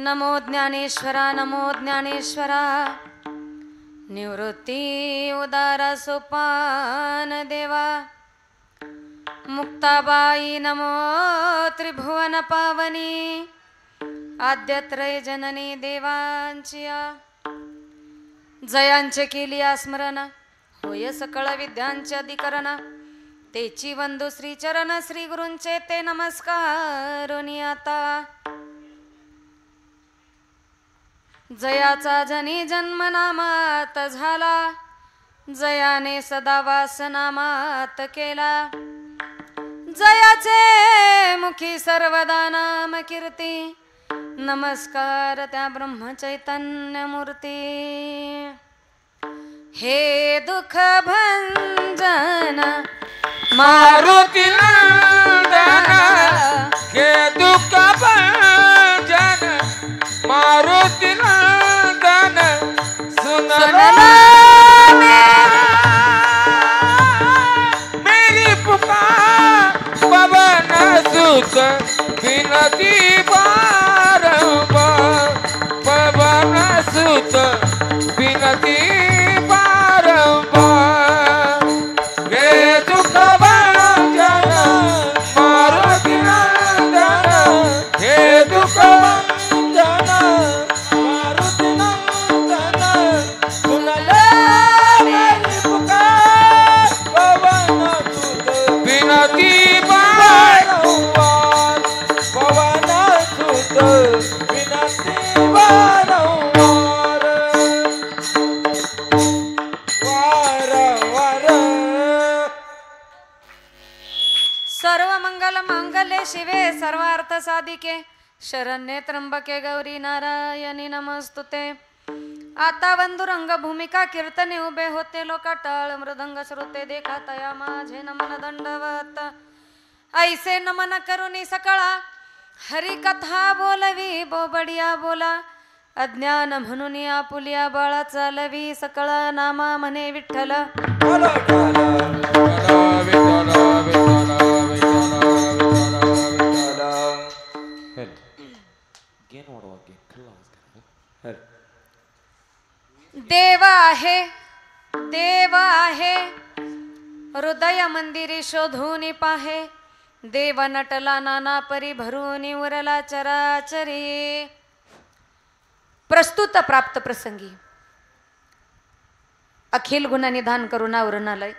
नमो ज्ञानेश्वरा नमो ज्ञानेश्वरा निवृत्ती उदारा सोपान देवा मुक्ताबाई नमो त्रिभुवन पावनी आद्यत्रय जननी देवांचिया जयांचे केली स्मरण होय सकळ विद्यांचे अधिकरण तेची वंदू श्री चरण श्री गुरूंचे ते नमस्कारोनी आता जयाचा जनी जन्म नामात झाला जयाने सदा वास नामात केला जयाचे मुखी सर्वदा नाम कीर्ती नमस्कार त्या ब्रह्म चैतन्य मूर्ती हे दुःख भंजन मारुती नंदन हे दुःख भंजन मारुती नंदन सुनला मेरी पुकार पवन सुत विनती बारंबार पवन सुत विनती बारंबार हे दुःख भंजन मारुती नंदन हे दुःख भंजन मारुती नंदन सुनले मेरी पुकार पवन सुत विनती बारंबार पवन सुत विनती बारंबार वारंवार सर्व मंगल मांगल्ये शिवे सर्वार्थ साधिके शरण्ये त्र्यंबके गौरी नारायणी नमस्तुते आता वंदू रंग भूमिका कीर्तने उभे होते लोकाटाळ मृदंग श्रोते देखा तया माझे नमन दंडवत ऐसे नमन करुनी सकळा हरी कथा बोलवी बोबडिया बोला अज्ञान म्हणून आपुलिया बाळा चालवी सकळा नामा म्हणे विठ्ठल देव आहे हृदय मंदिरी शोधून पाहे देव नटला नाना परी भरून उरला चराचरी प्रस्तुत प्राप्त प्रसंगी अखिल गुणनिधान करुणा उरणालय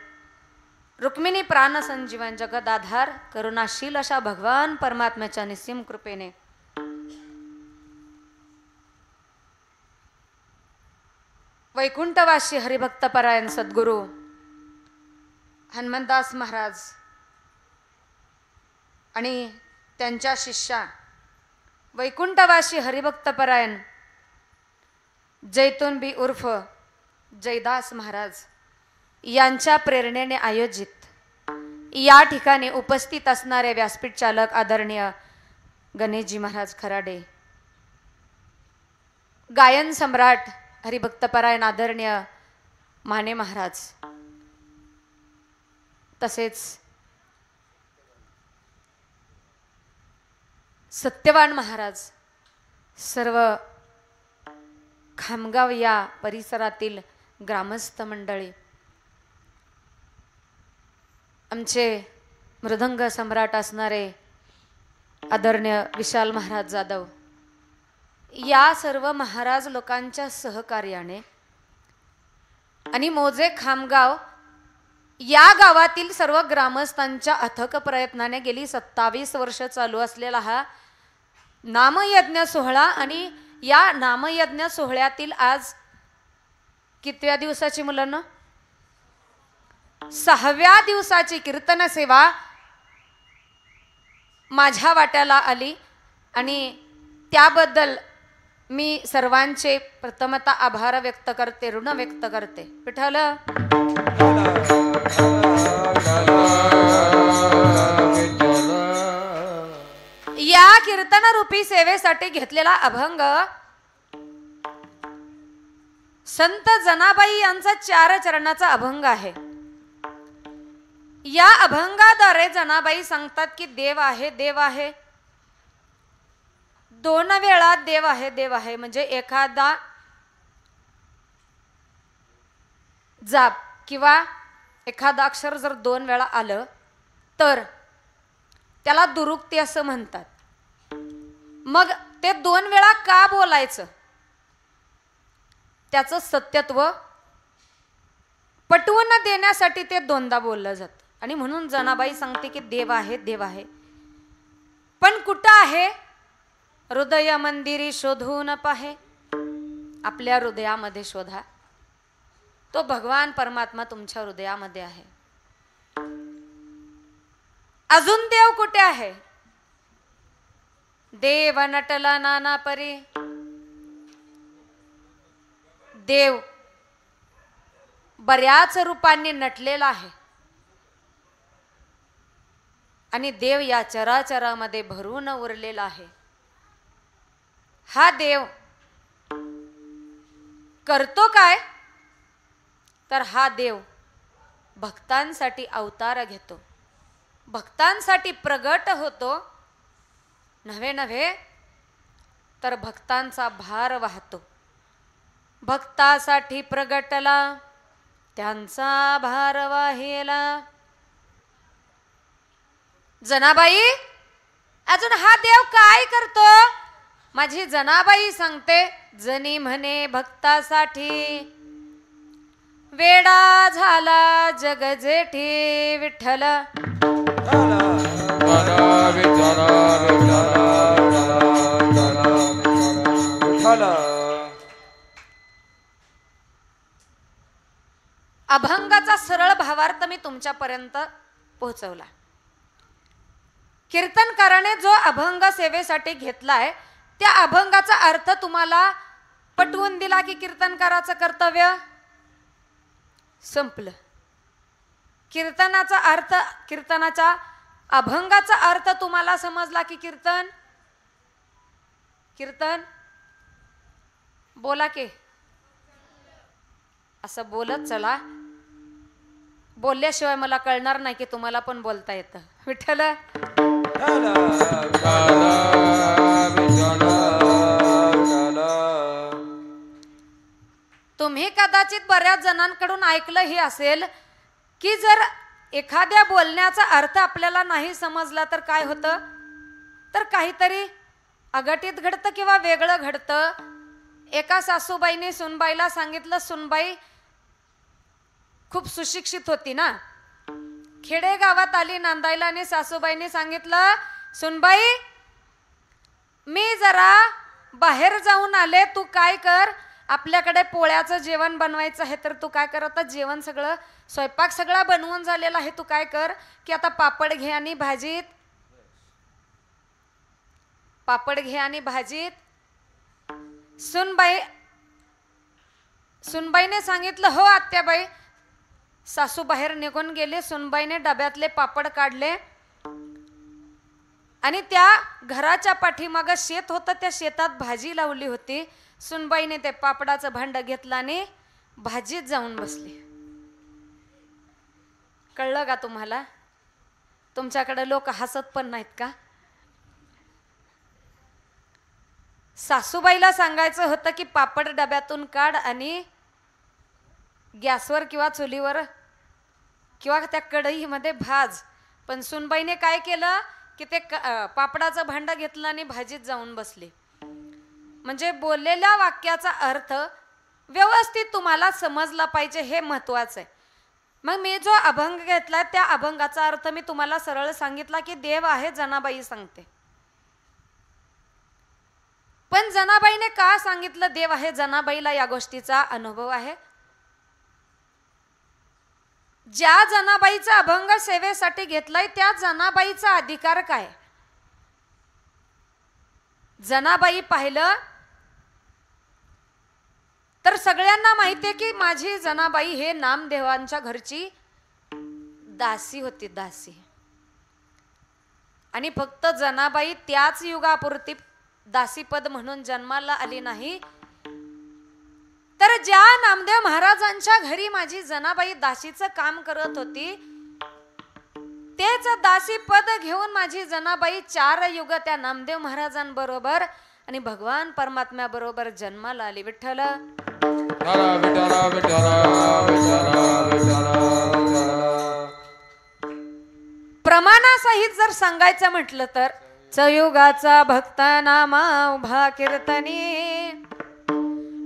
रुक्मिणी प्राण संजीवन जगदाधार करुणाशील अशा भगवान परमात्म्याच्या निस्सीम कृपेने वैकुंठवासी हरिभक्तपरायण सद्गुरु हनुमंतदास महाराज आणि त्यांच्या शिष्या वैकुंठवासी हरिभक्तपरायण जैतूनबी उर्फ जयदास महाराज यांच्या प्रेरणेने आयोजित या ठिकाणी उपस्थित असणारे व्यासपीठ चालक आदरणीय गणेशजी महाराज खराडे, गायन सम्राट हरिभक्तपरायण आदरणीय माने महाराज, तसेच सत्यवान महाराज, सर्व खामगाव या परिसरातील ग्रामस्थ मंडळी, आमचे मृदंग सम्राट असणारे आदरणीय विशाल महाराज जाधव, या सर्व महाराज लोकांच्या सहकार्याने आणि मोजे खामगाव या गावातील सर्व ग्रामस्थांच्या अथक प्रयत्नाने गेली 27 वर्ष चालू असलेला हा नामयज्ञ सोहळा आणि या नामयज्ञ सोहळ्यातील आज कितव्या दिवसाची मुलांना 6व्या दिवसाची कीर्तन सेवा माझ्या वाट्याला आली आणि त्याबद्दल मी सर्वांचे प्रथमतः आभार व्यक्त करते, ऋण व्यक्त करते. विठ्ठल या कीर्तन रूपी सेवेसाठी घेतलेला अभंग संत जनाबाई यांचा 4 चरणाचा अभंग आहे. या अभंगाद्वारे जनाबाई सांगतात की देव आहे, देव आहे. 2 वेळा देव आहे देव आहे म्हणजे एखादा जाप किंवा एखादा अक्षर जर 2 वेळा आलं तर त्याला दुरुक्ती असं म्हणतात. मग ते 2 वेळा का बोलायचं, त्याचं सत्यत्व पटवून देण्यासाठी ते 2दा बोललं जातं. आणि म्हणून जनाबाई सांगते की देव आहे देव आहे. पण कुठं आहे? हृदय मंदिरी शोधून पाहे. आपल्या हृदयामध्ये शोधा, तो भगवान परमात्मा तुमच्या हृदयामध्ये आहे. अजून देव कुठे आहे? देव नटला नाना परी. देव बऱ्याच रूपांनी नटलेला आहे आणि देव या चराचरामध्ये भरून उरलेला आहे. हा देव करतो काय? तर हा देव भक्तांसाठी अवतार घेतो, भक्तांसाठी प्रगट होतो. नव्हे नव्हे तर भक्तांचा भार वाहतो. भक्तासाठी प्रगटला त्यांचा भार वाहेला. जनाबाई, अजून हा देव काय करतो? माझी जनाबाई सांगते, जनी म्हणे भक्तासाठी वेडा झाला जग जेठी विठ्ठल. अभंगाचा सरळ भावार्थ मी तुमच्यापर्यंत पोहोचवला. कीर्तनकाराने जो अभंग सेवेसाठी घेतलाय त्या अभंगाचा अर्थ तुम्हाला पटवून दिला की कीर्तनकाराचं कर्तव्य संपलं. कीर्तनाचा अर्थ, कीर्तनाचा अभंगाचा अर्थ तुम्हाला समजला की कीर्तन कीर्तन बोला की असं बोलत चला. बोलल्याशिवाय मला कळणार नाही की तुम्हाला पण बोलता येतं. विठ्ठल तुम्ही कदाचित बऱ्याच जणांकडून ऐकलं हे असेल की जर एखाद्या बोलण्याचा अर्थ आपल्याला नाही समजला तर काय होतं? तर काहीतरी अघटित घडतं किंवा वेगळं घडतं. एका सासूबाईने सुनबाईला सांगितलं, सुनबाई खूप सुशिक्षित होती ना, खेडेगावात आली नांदायला आणि सासूबाईने सांगितलं, सुनबाई मी जरा बाहेर जाऊन आले, तू काय कर, आपल्याकडे पोळ्याचं जेवण बनवायचं आहे तर तू काय कर, आता जेवण सगळं स्वयंपाक सगळा बनवून झालेला आहे, तू काय कर की आता पापड घे आणि भाजीत, पापड घे आणि भाजीत. सुनबाईने सांगितलं, हो आत्याबाई. सासू बाहेर निघून गेले. सुनबाईने डब्यातले पापड काढले आणि त्या घराच्या पाठीमागं शेत होतं, त्या शेतात भाजी लावली होती. सुनबाईने ते पापडाचं भांड घेतलं आणि भाजीत जाऊन बसली. कळलं का तुम्हाला? तुमच्याकडे लोक हसत पण नाहीत का? सासूबाईला सांगायचं होतं की पापड डब्यातून काढ आणि गॅसवर किंवा चुलीवर किंवा त्या कढईमध्ये भाज. पण सुनबाईने काय केलं की ते पापडाचं भांड घेतलं आणि भाजीत जाऊन बसले. म्हणजे बोललेल्या वाक्याचा अर्थ व्यवस्थित तुम्हाला समजला पाहिजे, हे महत्वाचं आहे. मग मी जो अभंग घेतला त्या अभंगाचा अर्थ मी तुम्हाला सरळ सांगितला की देव आहे, जनाबाई सांगते. पण जनाबाईने का सांगितलं देव आहे? जनाबाईला या गोष्टीचा अनुभव आहे. ज्या जनाबाईचा अभंग सेवेसाठी घेतलाय त्या जनाबाईचा अधिकार काय? जनाबाई पाहिलं तर सगळ्यांना माहितीये की माझी जनाबाई हे नामदेवांच्या घरची दासी होती, दासी. आणि फक्त जनाबाई त्याच युगापुरती दासीपद म्हणून जन्माला आली नाही, तर ज्या नामदेव महाराजांच्या घरी माझी जनाबाई दासीचं काम करत होती तेच दासीपद घेऊन माझी जनाबाई 4 युग त्या नामदेव महाराजांबरोबर आणि भगवान परमात्म्या बरोबर जन्माला आली. विठ्ठल विठ्ठला विठ्ठला विठ्ठला विठ्ठला विठ्ठला विठ्ठला. प्रमाणासहित जर सांगायचं म्हटलं तर चयुगाचा भक्त नामा उभा कीर्तनी,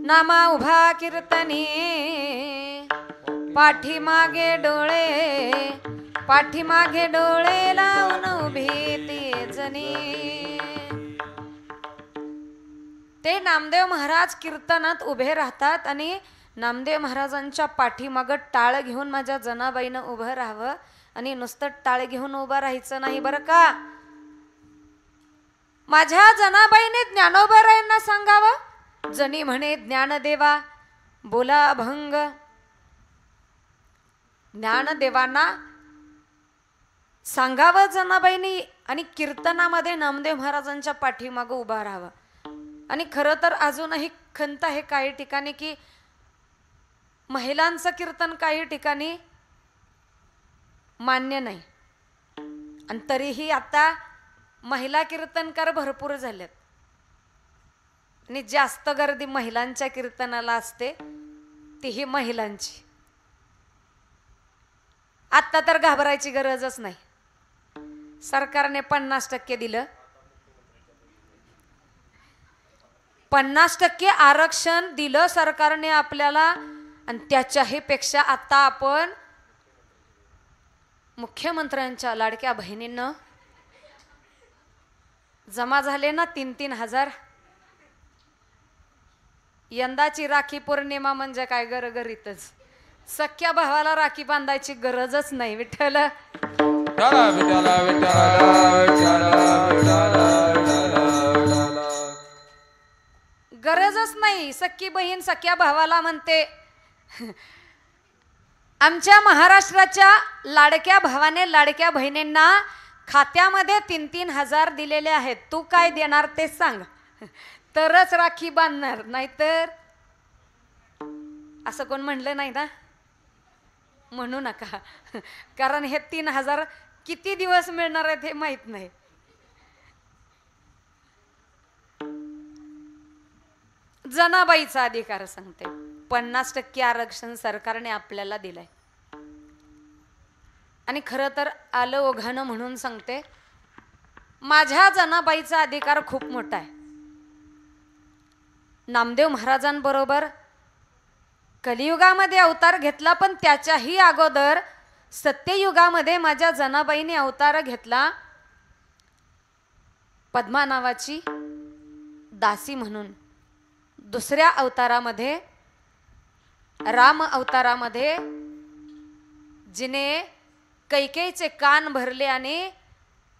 नामा उभा कीर्तनी, पाठीमागे डोळे लावून उभी ती जणी. ते नामदेव महाराज कीर्तनात उभे राहतात आणि नामदेव महाराजांच्या पाठीमागं टाळ घेऊन माझ्या जनाबाईनं उभं राहावं. आणि नुसतं टाळ घेऊन उभं राहायचं नाही बरं का. माझ्या जनाबाईने ज्ञानोबारायांना सांगावं, जनी म्हणे ज्ञानदेवा बोला अभंग. ज्ञानदेवांना सांगावं जनाबाईंनी आणि कीर्तनामध्ये नामदेव महाराजांच्या पाठीमागं उभा राहावं. आणि खरं तर अजूनही खंत आहे काही ठिकाणी की महिलांचं कीर्तन काही ठिकाणी मान्य नाही. आणि तरीही आता महिला कीर्तनकार भरपूर झालेत आणि जास्त गर्दी महिलांच्या कीर्तनाला असते, तीही महिलांची. आता तर घाबरायची गरजच नाही. सरकारने 50% दिलं, 50% आरक्षण दिलं सरकारने आपल्याला. आणि त्याच्याही पेक्षा आता आपण मुख्यमंत्र्यांच्या लाडक्या बहिणींना जमा झाले ना 3-3 हजार. यंदाची राखी पौर्णिमा म्हणजे काय गरगरीतच. सख्या भावाला राखी बांधायची गरजच नाही. विठ्ठल विठ्ठला विठ्ठला विठ्ठला विठ्ठला विठ्ठला. गरजच नाही. सख्खी बहीण सख्या भावाला म्हणते. आमच्या महाराष्ट्राच्या लाडक्या भावाने लाडक्या बहिणींना खात्यामध्ये 3-3 हजार दिलेले आहेत. तू काय देणार ते सांग, तरच राखी बांधणार. नाहीतर असं कोण म्हणलं नाही ना, म्हणू नका. कारण हे 3 हजार किती दिवस मिळणार आहेत हे माहित नाही. जनाबाईचा अधिकार सांगते. 50% आरक्षण सरकारने आपल्याला दिलंय. आणि खरं तर आलं ओघानं म्हणून सांगते, माझ्या जनाबाईचा अधिकार खूप मोठा आहे. नामदेव महाराजांबरोबर कलियुगामध्ये अवतार घेतला, पण त्याच्याही अगोदर सत्ययुगामध्ये माझ्या जनाबाईने अवतार घेतला. पद्मा नावाची दासी म्हणून. दुसऱ्या अवतारामध्ये राम अवतारामध्ये जिने कैकेयीचे कान भरले आणि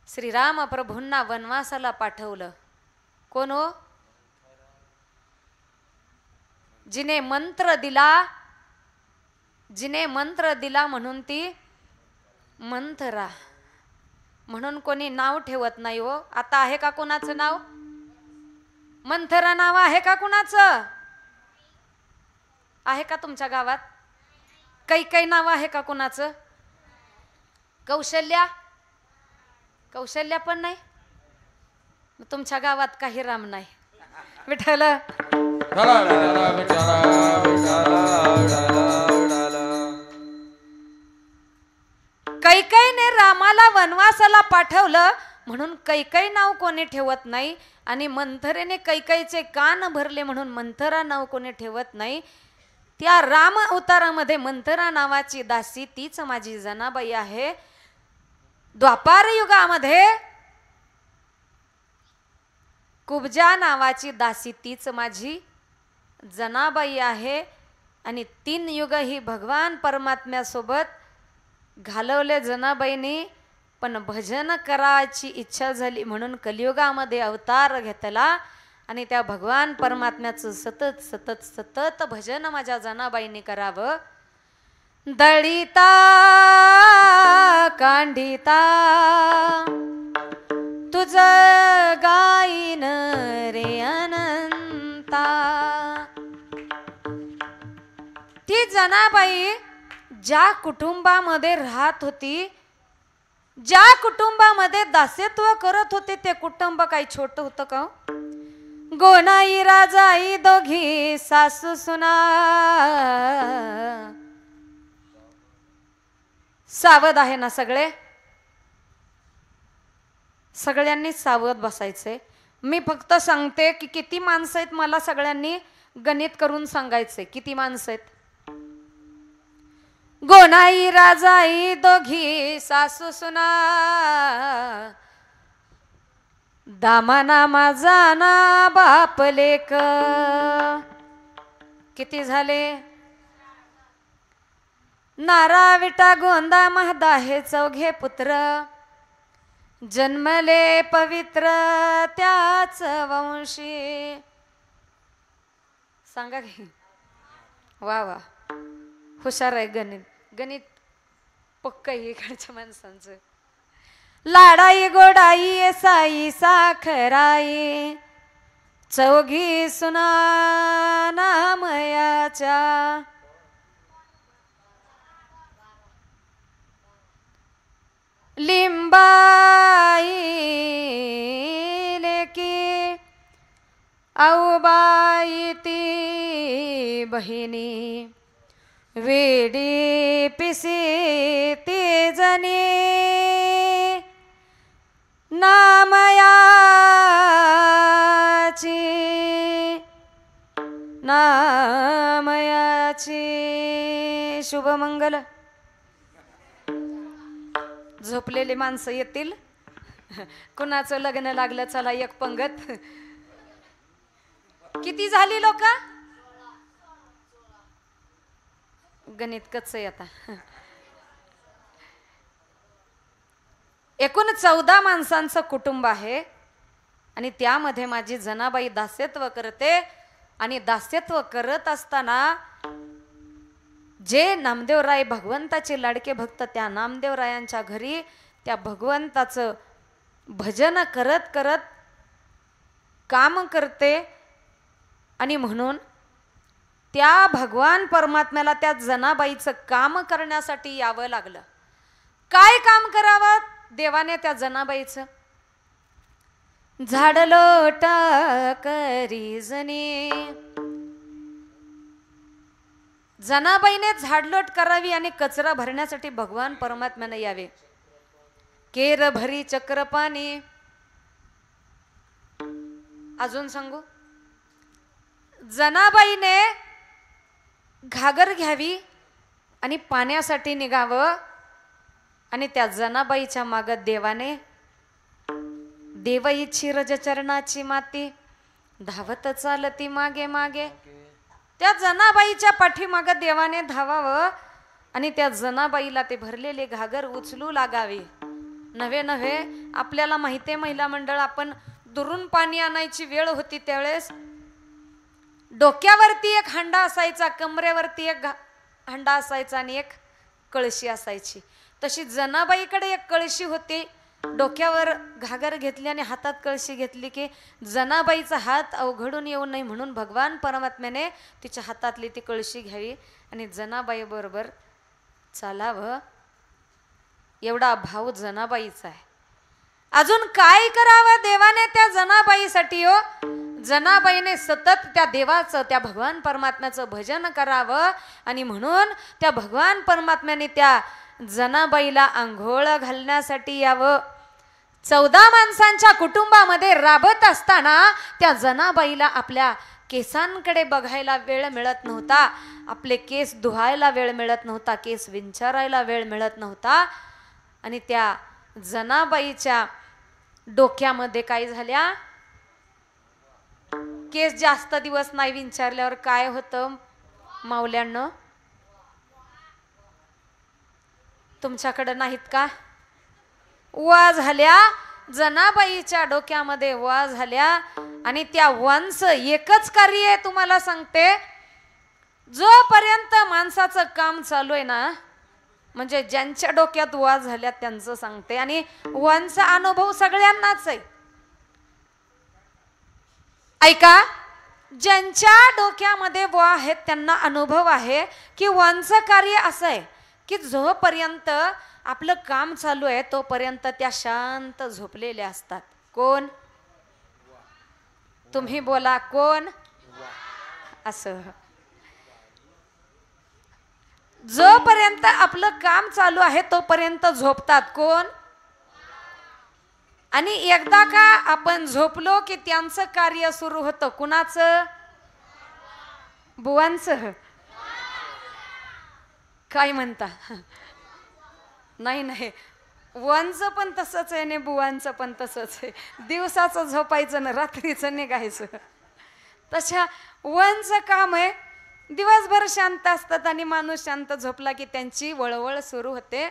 श्रीराम प्रभूंना वनवासाला पाठवलं. कोण हो? जिने मंत्र दिला म्हणून ती मंथरा. म्हणून कोणी नाव ठेवत नाही हो. आता आहे का कोणाचं नाव? मंथरा नाव आहे का कुणाचं? आहे का तुमच्या गावात? काही नाव आहे का कुणाचं? कौशल्या पण नाही. तुमच्या गावात काही राम नाही. विठ्ठल कैकेयीने रामाला वनवासाला पाठवलं म्हणून कैकेयी नाव कोणी ठेवत नाही. आणि मंथरेने कैकेयीचे कान भरले म्हणून मंथरा नाव कोणी ठेवत नाही. त्या राम अवतारामध्ये मंथरा नावाची दासी तीच माझी जनाबाई आहे. द्वापार युगामध्ये कुब्जा नावाची दासी तीच माझी जनाबाई आहे. आणि 3 युग ही भगवान परमात्म्यासोबत घालवले जनाबाईंनी. पण भजन करायची इच्छा झाली म्हणून कलियुगामध्ये अवतार घेतला. आणि त्या भगवान परमात्म्याचं सतत सतत सतत भजन माझ्या जनाबाईंनी करावं. दळिता कांडिता तुझ गाईन रे अनंता. ती जनाबाई ज्या कुटुंबामध्ये राहत होती, ज्या कुटुंबामध्ये दास्यत्व करत होते, ते कुटुंब काही छोटं होतं का? गोनाई राजाई दोघी सासू सुना सावध आहे ना सगळे सगळ्यांनी सावध बसायचे मी फक्त सांगते की किती माणसं आहेत मला सगळ्यांनी गणित करून सांगायचे किती माणसं आहेत गोनाई राजाई दोघी सासू सुना दामाना माझा ना बाप लेक किती झाले नारा विटा गोंदा महदा हे चौघे पुत्र जन्मले पवित्र त्याच वंशी सांगा की वा वा हुशार आहे गणित पक्क आहे इकडच्या माणसांचं लाडाई गोडाई साई साखराई चौघी सुना नामयाच्या लिंबाई लेकी आऊबाई ती बहिणी वेडी पिसी ती जनी नामयाची शुभमंगल झोपलेली माणसं येतील कुणाचं लग्न लागलं चला एक पंगत किती झाली लोक गणित कच्च आहे आता एकूण 14 माणसांचं कुटुंब आहे आणि त्यामध्ये माझी जनाबाई दास्यत्व करते आणि दास्यत्व करत असताना जे नामदेवराय भगवंताचे लाडके भक्त त्या नामदेवरायांच्या घरी त्या भगवंताचं भजन करत करत काम करते आणि म्हणून त्या भगवान परमात्म्याला त्या जनाबाईचं काम करण्यासाठी यावं लागलं काय काम करावं देवाने त्या जनाबाईचं झाडलोट करी जनी जनाबाईने झाडलोट करावी आणि कचरा भरण्यासाठी भगवान परमात्म्याने यावे केर भरी चक्र पाणी अजून सांगू जनाबाईने घागर घ्यावी आणि पाण्यासाठी निघावं आणि त्या जनाबाईच्या मागत देवाने देवई चिरज चरणाची माती धावत चालती मागे मागे त्या जनाबाईच्या पाठीमागे देवाने धावावं आणि त्या जनाबाईला ते भरलेले घागर उचलू लागावे नव्हे नव्हे आपल्याला माहिती महिला मंडळ आपण दुरून पाणी आणायची वेळ होती त्यावेळेस डोक्यावरती एक हंडा असायचा कमरेवरती एक हंडा असायचा आणि एक कळशी असायची तशी जनाबाईकडे एक कळशी होती डोक्यावर घागर घेतली आणि हातात कळशी घेतली की जनाबाईचा हात अवघडून येऊ नये म्हणून भगवान परमात्म्याने तिच्या हातातली ती कळशी घ्यावी आणि जनाबाई बरोबर चालावं एवढा भाव जनाबाईचा आहे अजून काय करावं देवाने त्या जनाबाईसाठी हो जनाबाईने सतत त्या देवाचं त्या भगवान परमात्म्याचं भजन करावं आणि म्हणून त्या भगवान परमात्म्याने त्या जनाबाईला आंघोळ घालण्यासाठी यावं 14 माणसांच्या कुटुंबामध्ये राबत असताना त्या जनाबाईला आपल्या केसांकडे बघायला वेळ मिळत नव्हता आपले केस धुवायला वेळ मिळत नव्हता केस विंचारायला वेळ मिळत नव्हता आणि त्या जनाबाईच्या डोक्यामध्ये काय झाल्या केस जास्त दिवस नाही विंचारल्यावर काय होतं माऊल्यांनो तुमच्याकडे नाहीत का वा झाल्या जनाबाईच्या डोक्यामध्ये वा झाल्या आणि त्या वांचं एकच कार्य आहे तुम्हाला सांगते जोपर्यंत माणसाचं काम चालू आहे ना म्हणजे ज्यांच्या डोक्यात वा झाल्या त्यांचं सांगते आणि वांचा अनुभव सगळ्यांनाच आहे ऐका ज्यांच्या डोक्यामध्ये वा आहेत त्यांना अनुभव आहे की वांचं कार्य असं आहे की जोपर्यंत आपलं काम चालू आहे तोपर्यंत त्या शांत झोपलेल्या असतात कोण तुम्ही बोला कोण असं. जोपर्यंत आपलं काम चालू आहे तोपर्यंत झोपतात कोण. आणि एकदा का आपण झोपलो की त्यांचं कार्य सुरू होतं. कुणाचं. बुवांचं. काय म्हणता. नाही नाही बुवांचं पण तसंच आहे आणि बुवांचं पण तसंच आहे. दिवसाचं झोपायचं ना रात्रीचं निघायचं. तशा बुवांचं काम आहे दिवसभर शांत असतात आणि माणूस शांत झोपला की त्यांची वळवळ सुरू होते.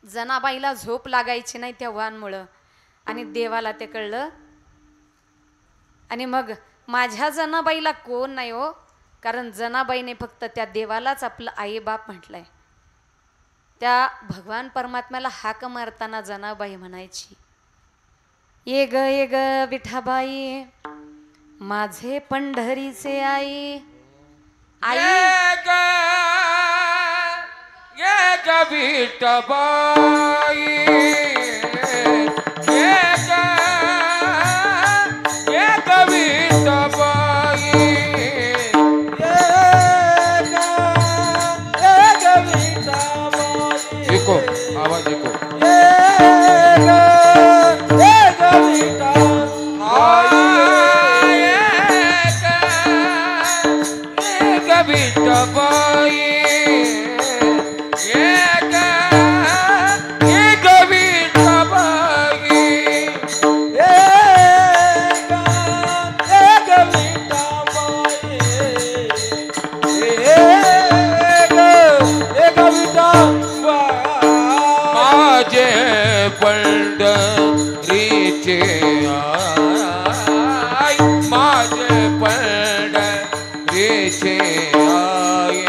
जनाबाईला झोप लागायची नाही त्या वाहनमुळं आणि देवाला ते कळलं. आणि मग माझ्या जनाबाईला कोण नाही हो, कारण जनाबाईने फक्त त्या देवालाच आपलं आई बाप म्हटलंय. त्या भगवान परमात्म्याला हाक मारताना जनाबाई म्हणायची, ये ग विठाबाई माझे पंढरीचे आई. आई ये ग विठाबाई ये ग विठाबाई देखो आवाज देखो विठाबाई माझे पंढरीचे आई माझे पंढरीचे आई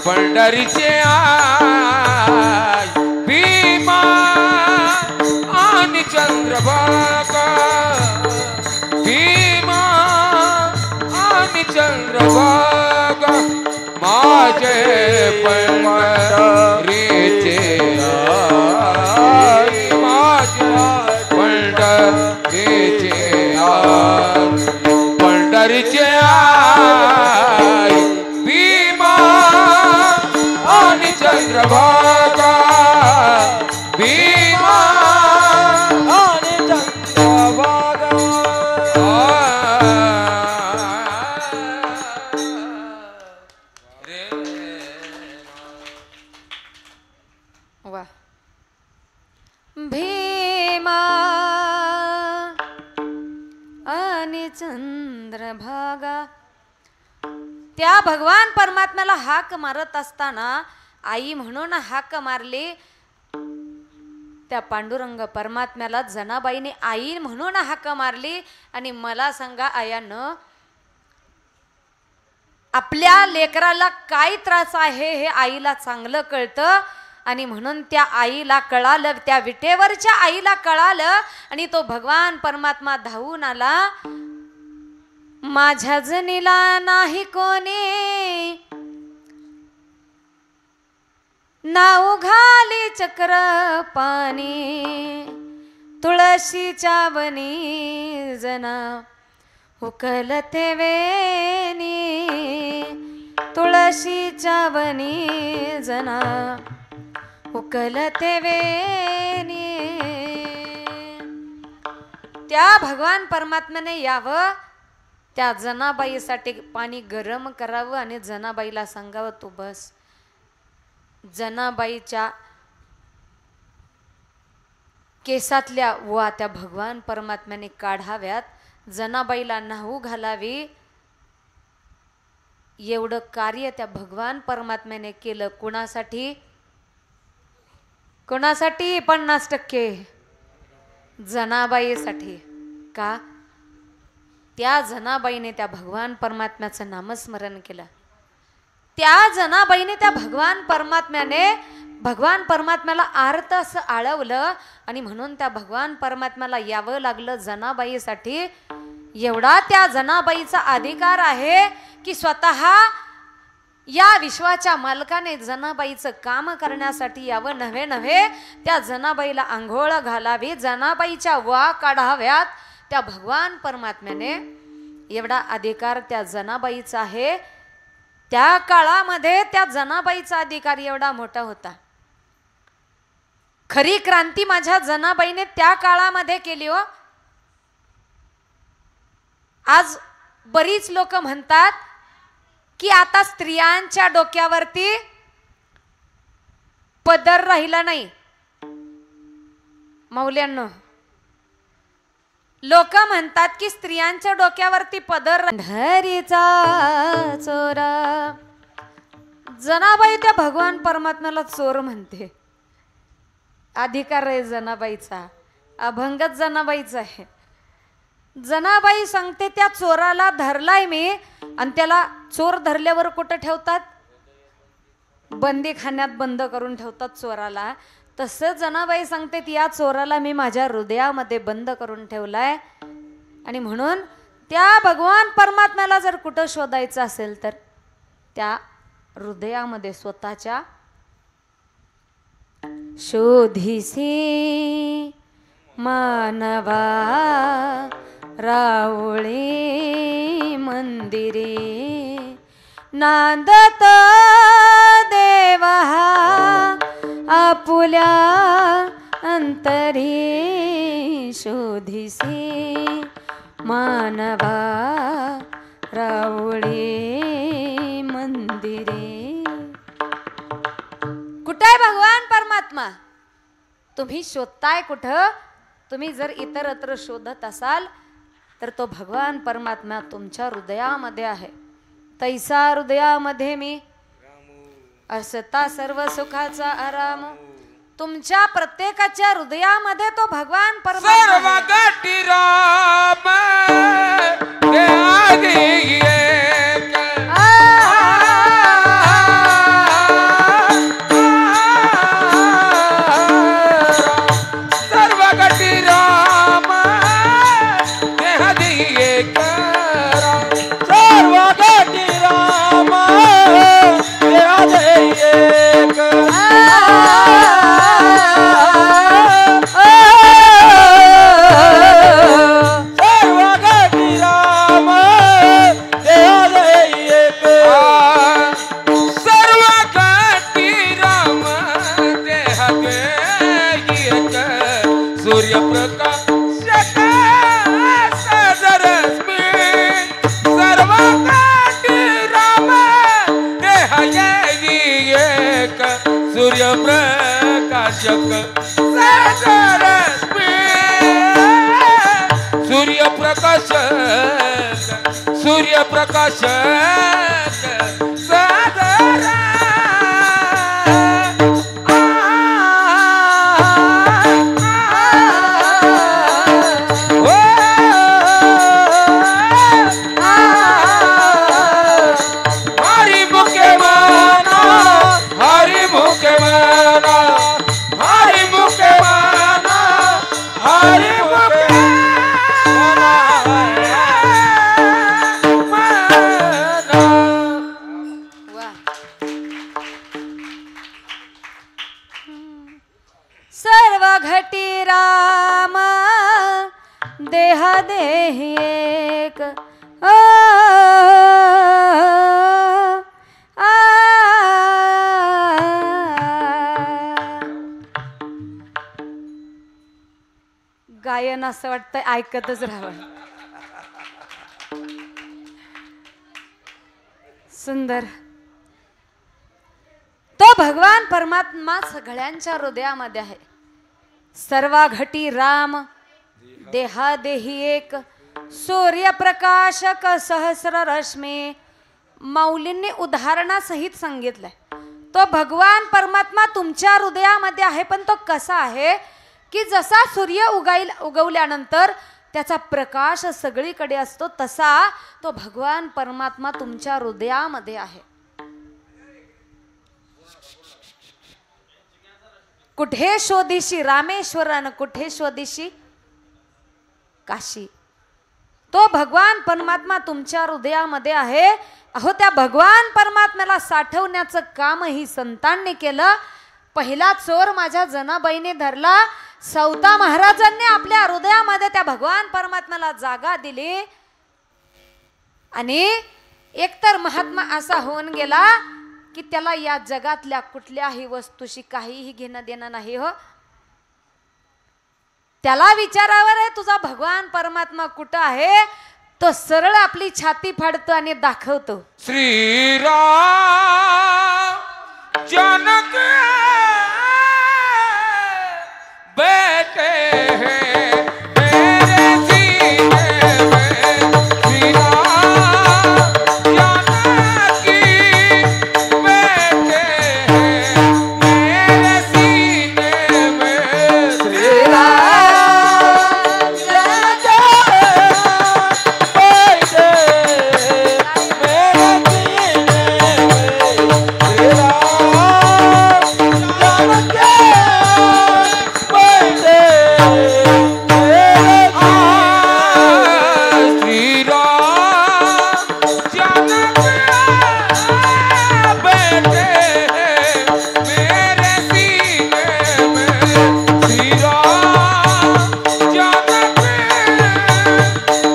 पंढरीचे आई भीमा आणि चंद्रभागा भीमा आणि चंद्रभागा माझे पंढरीचे आई माझे पंढरीचे आई पंढरीचे आई भीमा आणि चंद्रभागा भीमा आणि चंद्रभागा वा. भीमा आणि चंद्रभागा. त्या भगवान परमात्म्याला हाक मारत असताना आई म्हणून हाक मारली. त्या पांडुरंग परमात्म्याला जनाबाईने आई म्हणून हाक मारली. आणि मला सांगा आयानं, आपल्या लेकराला काय त्रास आहे हे आईला चांगलं कळतं. आणि म्हणून त्या आईला कळालं, त्या विटेवरच्या आईला कळालं आणि तो भगवान परमात्मा धावून आला. माझ्या जनीला नाही कोणी नाव घाली चक्र पाणी तुळशीच्या वनी जना हुकलते वेणी तुळशीच्या वनी जना हुकलते वेणी. त्या भगवान परमात्म्याने यावं, त्या जनाबाईसाठी पाणी गरम करावं आणि जनाबाईला सांगावं तू बस. जनाबाईच्या केसातल्या वा त्या भगवान परमात्म्याने काढाव्यात, जनाबाईला न्हाऊ घालावी. एवढं कार्य त्या भगवान परमात्म्याने केलं. कुणासाठी. कोणासाठी. 50% जनाबाईसाठी. का. त्या जनाबाईने त्या भगवान परमात्म्याचं नामस्मरण केलं. त्या जनाबाईने त्या भगवान परमात्म्याला आर्त असं आळवलं आणि म्हणून त्या भगवान परमात्म्याला यावं लागलं जनाबाईसाठी. एवढा त्या जनाबाईचा अधिकार आहे की स्वतः या विश्वाच्या मालकाने जनाबाईचं काम करण्यासाठी यावं. नव्हे त्या जनाबाईला आंघोळ घालावी, जनाबाईच्या वा काढाव्यात. त्या भगवान परमात्म्याने एवढा अधिकार त्या जनाबाईचा आहे. त्या काळामध्ये त्या जनाबाईचा अधिकार एवढा मोठा होता. खरी क्रांती माझ्या जनाबाईने त्या काळामध्ये केली हो. आज बरीच लोक म्हणतात की आता स्त्रियांच्या डोक्यावरती पदर राहिला नाही. मौल्यांनो, लोक म्हणतात की स्त्रियांच्या डोक्यावरती पदर. पंढरीचा चोरा जनाबाई त्या भगवान परमात्म्याला चोर म्हणते. अधिकार आहे जनाबाईचा, अभंगच जनाबाईचा आहे. जनाबाई सांगते त्या चोराला धरलाय मी. आणि त्याला चोर धरल्यावर कुठं ठेवतात? बंदीखान्यात बंद करून ठेवतात चोराला. तसं जनाबाई सांगते या चोराला मी माझ्या हृदयामध्ये बंद करून ठेवलाय. आणि म्हणून त्या भगवान परमात्म्याला जर कुठं शोधायचं असेल तर त्या हृदयामध्ये स्वतःच्या शोधिसी मानवा रावळे मंदिरे नांदत देवा आपुल्या अंतरी शोधिसी मानवा रावळे मंदिरे. कुठे आहे भगवान परमात्मा? तुम्ही शोधताय कुठं? तुम्ही जर इतरत्र शोधत असाल तर तो भगवान परमात्मा तुमच्या हृदयामध्ये आहे. तैसा हृदयामध्ये मी असता सर्व सुखाचा आराम. तुमच्या प्रत्येकाच्या हृदयामध्ये तो भगवान परमात्मा सर्व राम ते आधी एक. सर्व गटी राम ते आधी एक. सर्व गटी राम ते आधी एक. सूर्यप्रकाश सादर हरि मुखे माना हरि मुखे माना हरि मुखे माना हरि मुखे घटी राम देह देही एक. गायन असं वाटतं ऐकतच राहावं. सुंदर. तो भगवान परमात्मा सगळ्यांच्या हृदयामध्ये आहे. सर्वा घटी राम देहा देही एक. सूर्यप्रकाशक सहस्र रश्मी. माऊलींनी उदाहरणासहित सांगितलंय तो भगवान परमात्मा तुमच्या हृदयामध्ये आहे. पण तो कसा आहे की जसा सूर्य उगवल्यानंतर त्याचा प्रकाश सगळीकडे असतो तसा तो भगवान परमात्मा तुमच्या हृदयामध्ये आहे. कुठे शोधिशी रामेश्वरन कुठे शोधिशी काशी. तो भगवान परमात्मा तुमच्या हृदयामध्ये आहे. अहो त्या भगवान परमात्म्याला साठवण्याचं काम ही संतांनी केलं. पहिला चोर माझ्या जनाबाईने धरला सौता महाराजांनी आपल्या हृदयामध्ये त्या भगवान परमात्म्याला जागा दिली आणि एकतर महात्मा असा होऊन गेला की त्याला या जगातल्या कुठल्याही वस्तूशी काहीही घेणं देणं नाही हो. त्याला विचारावर आहे तुझा भगवान परमात्मा कुठं आहे, तो सरळ आपली छाती फाडतो आणि दाखवतो. श्रीराम जनक बेटे हैं मेरे सीने में, श्रीराम जानकी बेटे हैं मेरे सीने में, श्रीराम जानकी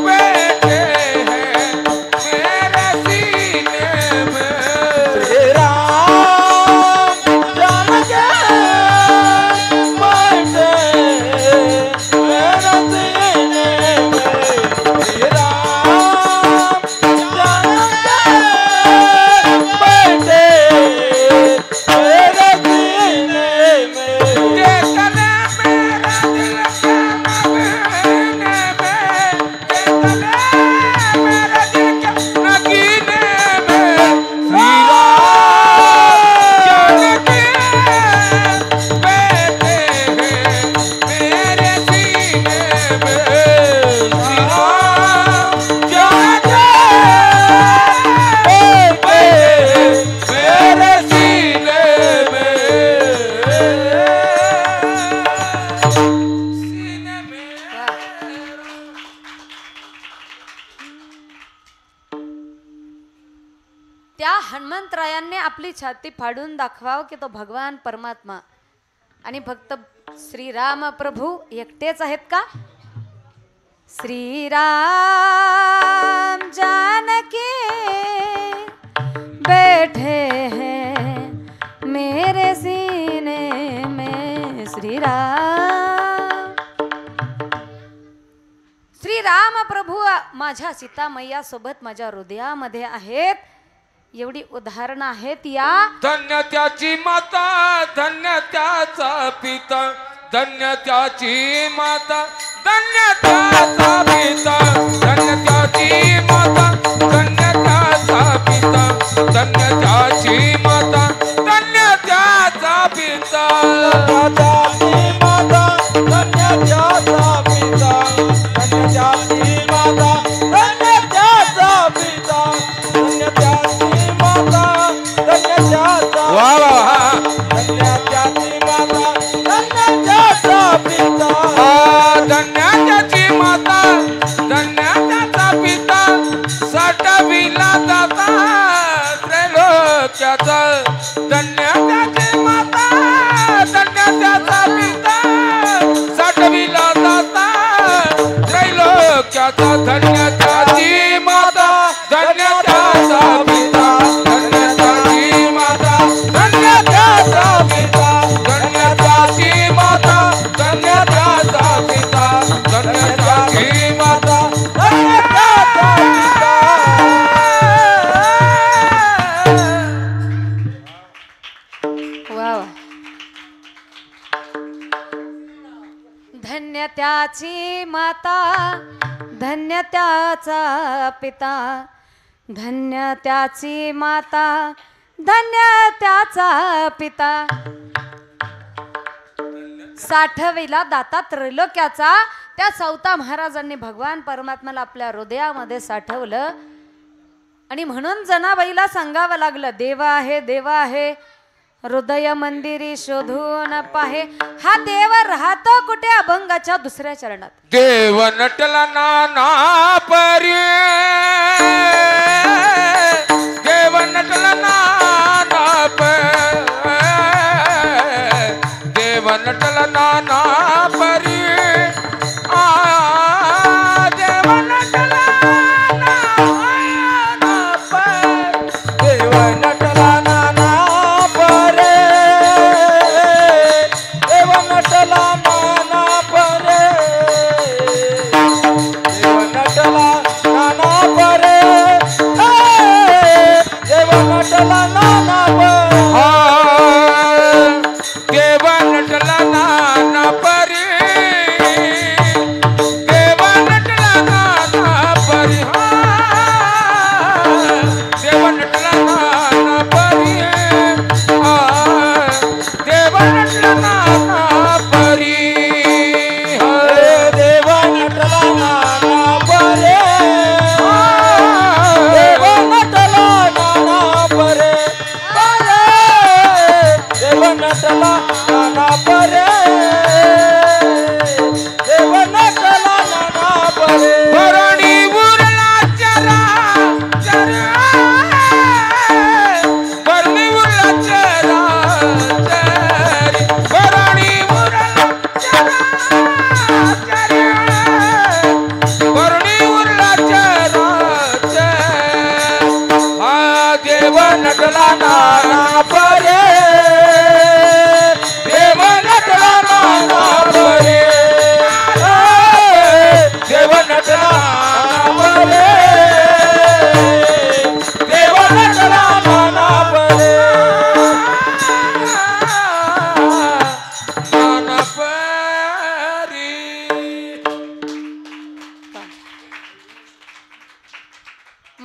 बेटे मेरे सीने में, श्रीराम त्या हनुमंतरायांनी आपली छाती फाडून दाखवाव की तो भगवान परमात्मा आणि भक्त श्रीराम प्रभू एकटेच आहेत का. श्रीराम जानकी बैठे हैं मेरे सीने में, श्रीराम प्रभू माझ्या सीता मैया सोबत माझ्या हृदयामध्ये आहेत. एवढी उदाहरणं आहेत या. धन्य त्याची माता, धन्य त्याचा पिता, धन्य त्याची माता, धन्य त्याचा पिता, धन्य त्याची माता, धन्य त्याचा पिता, धन्य त्याची माता, धन्य त्याचा पिता, त्याची माता, धन्य त्याचा पिता, धन्य त्याची माता, धन्य त्याचा पिता, धन्य त्याची माता, धन्य त्याचा वा वा धन्य त्याची माता, धन्य त्याचा पिता, धन्य त्याची माता, धन्य त्याचा पिता, साठविला दाता त्रैलोक्याचा, धन्य त्याची माता, धन्य त्याचा पिता, साठविला दाता त्रैलोक्याचा, धन्य त्याची माता, धन्य त्याचा पिता, धन्य त्याची माता, धन्य त्याचा पिता, धन्य त्याची माता, धन्य त्याचा पिता, धन्य त्याची माता, धन्य त्याचा पिता. वा वा. धन्य त्याची माता, धन्य त्याचा पिता, धन्य त्याची माता, धन्य त्याचा पिता, साठविला दाता त्रैलोक्याचा. त्या सौता महाराजांनी भगवान परमात्म्याला आपल्या हृदयामध्ये साठवलं आणि म्हणून जनाबाईला सांगावं लागलं, देवा आहे, देवा आहे, हृदय मंदिरी शोधून पाहे. हा देव राहतो कुठे? अभंगाच्या दुसऱ्या चरणात. देव नटला नाना परी, देव नटला नाना परी, देव नटला नाना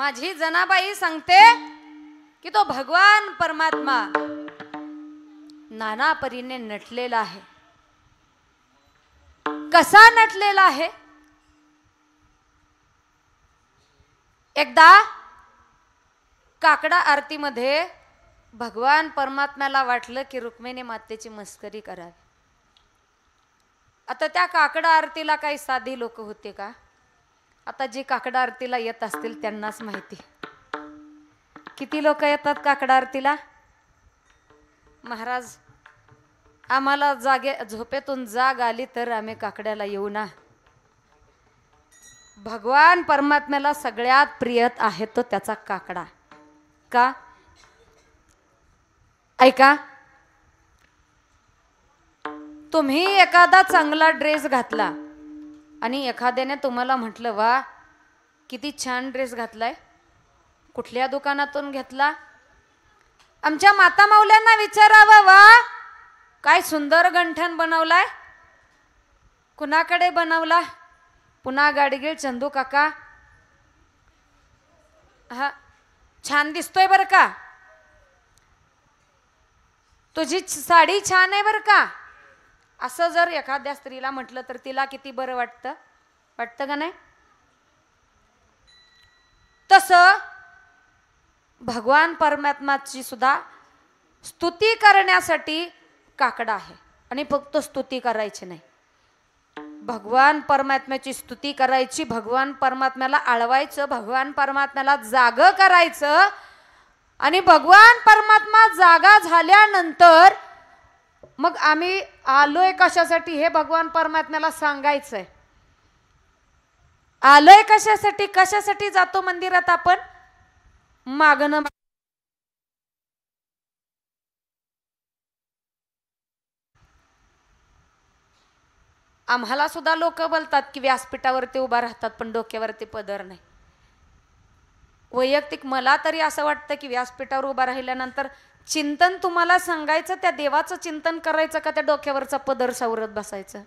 माझी जनाबाई सांगते की तो भगवान परमात्मा नाना परीने नटलेला आहे. कसा नटलेला आहे? एकदा काकडा आरतीमध्ये भगवान परमात्म्याला वाटलं की रुक्मिणी मातेची मस्करी करावी. आता त्या काकडा आरतीला काही साधी लोक होते का? आता जी काकडा आरतीला येत असतील त्यांनाच माहिती. किती लोक येतात काकडा आरतीला? महाराज आम्हाला झोपेतून जाग आली तर आम्ही काकड्याला येऊ ना. भगवान परमात्म्याला सगळ्यात प्रिय आहे तो त्याचा काकडा. का? ऐका, तुम्ही एखादा चांगला ड्रेस घातला आणि एखाद्याने तुम्हाला म्हटलं वा किती छान ड्रेस घातलाय, कुठल्या दुकानातून घेतला? आमच्या माता माऊल्यांना विचारावं, वा काय सुंदर गंठण बनवलाय, कुणाकडे बनवला? पुन्हा गाडगीळ चंदू काका, हा छान दिसतोय बर का, तुझी साडी छान आहे बर का. असं जर एखाद्या स्त्रीला म्हटलं तर तिला किती बरं वाटतं? वाटतं का नाही? तसं भगवान परमात्म्याची सुद्धा स्तुती करण्यासाठी काकडा आहे. आणि फक्त स्तुती करायची नाही, भगवान परमात्म्याची स्तुती करायची, भगवान परमात्म्याला आळवायचं, भगवान परमात्म्याला जाग करायचं. आणि भगवान परमात्मा जागा झाल्यानंतर मग आम्ही आलोय कशासाठी हे भगवान परमात्म्याला सांगायचंय. आलोय कशासाठी? कशासाठी जातो मंदिरात आपण? मागणं. आम्हाला सुद्धा लोक बोलतात की व्यासपीठावरती उभा राहतात पण डोक्यावरती पदर नाही. वैयक्तिक मला तरी असं वाटतं की व्यासपीठावर उभा राहिल्यानंतर चिंतन तुम्हाला सांगायचं, त्या देवाचं चिंतन करायचं का त्या डोक्यावरचा पदर सावरत बसायचं?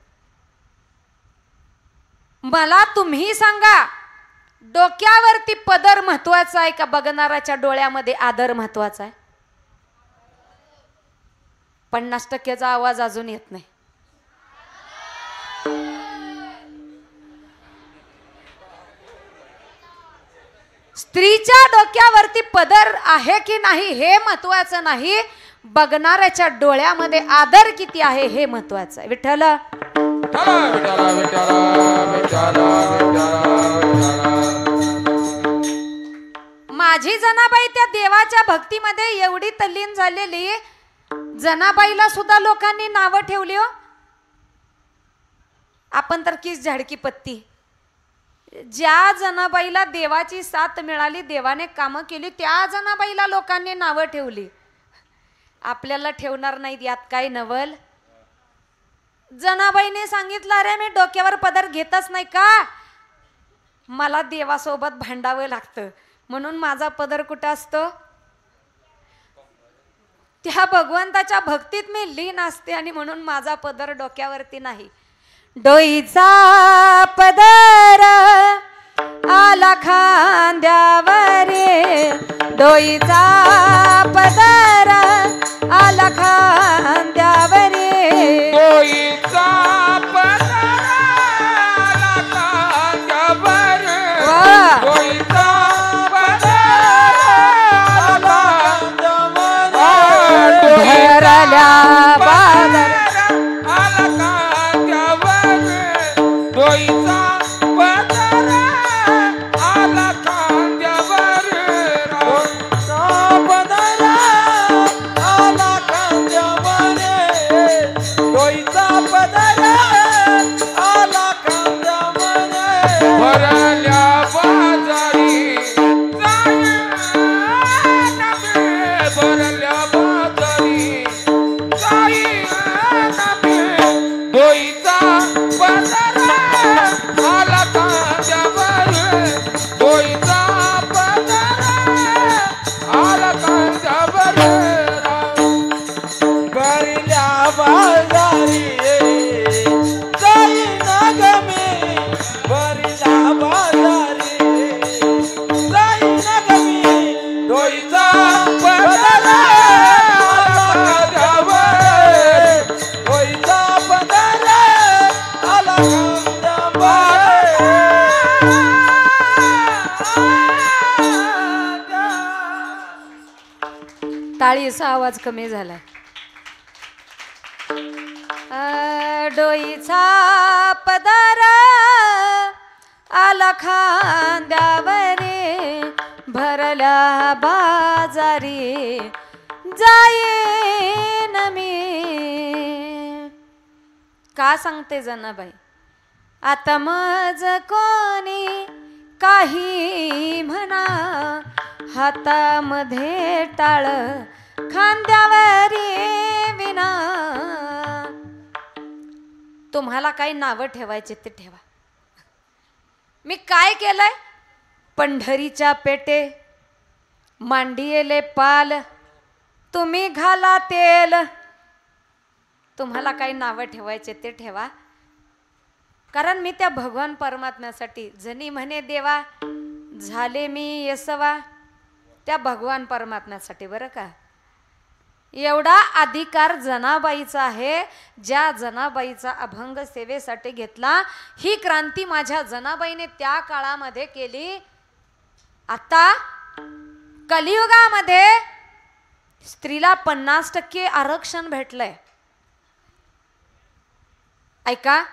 मला तुम्ही सांगा, डोक्यावरती पदर महत्वाचा आहे का बघणाऱ्याच्या डोळ्यामध्ये आदर महत्वाचा आहे? 50% आवाज अजून येत नाही. स्त्रीच्या डोक्यावरती पदर आहे की नाही हे महत्वाचं नाही, बघणाऱ्याच्या डोळ्यामध्ये आदर किती आहे हे महत्वाचं आहे. विठ्ठल माझी जनाबाई त्या देवाच्या भक्तीमध्ये एवढी तल्लीन झालेली, जनाबाईला सुद्धा लोकांनी नावं ठेवली हो. आपण तर किस झाडकी पत्ती. ज्या जनाबाईला देवाची साथ मिळाली, देवाने कामं केली, त्या जनाबाईला लोकांनी नावं ठेवली. आपल्याला ठेवणार नाहीत यात काय नवल. जनाबाईने सांगितलं, अरे मी डोक्यावर पदर घेतच नाही का, मला देवासोबत भांडावं लागतं म्हणून माझा पदर कुठं असतो? त्या भगवंताच्या भक्तीत मी लीन असते आणि म्हणून माझा पदर डोक्यावरती नाही. डोईचा पदर आला खांद्यावरे, डोईचा पदर आला खांद्यावरे, डोईचा पदर आला खांद्यावरे, डोईचा पदर आला खांद्यावरे, भरल्या बाजार डोईचा पदर आला खांद्यावर, डोईचा पदर आला खांद्यावर, डोईचा पदर आला खांद्यावर, भरल्या बाजारी जाय नभे, भरल्या बाजारी जाय नभे, डोईचा पदर डोईचा आवाज कमी झालाय. डोईचा पदर आला खांद्यावरी भरल्या बाजारी जाईन मी. का सांगते जनाबाई, आता मज कोणी काही म्हणा, हातामध्ये टाळ खांद्यावरी विना. तुम्हाला काही नावं ठेवायचे ते ठेवा. मी काय केलंय? पंढरीच्या पेटे मांडियेले पाल, तुम्ही घाला तेल. तुम्हाला काही नावं ठेवायचे ते ठेवा, कारण मी त्या भगवान परमात्म्यासाठी, जनी म्हणे देवा झाले मी येसवा, त्या भगवान परमात्म्यासाठी बरं का. एवढा अधिकार जनाबाईचा आहे. ज्या जनाबाईचा अभंग सेवेसाठी घेतला, ही क्रांती माझ्या जनाबाईने त्या काळामध्ये केली. आता कलियुगामध्ये स्त्रीला 50% आरक्षण भेटलंय. ऐका,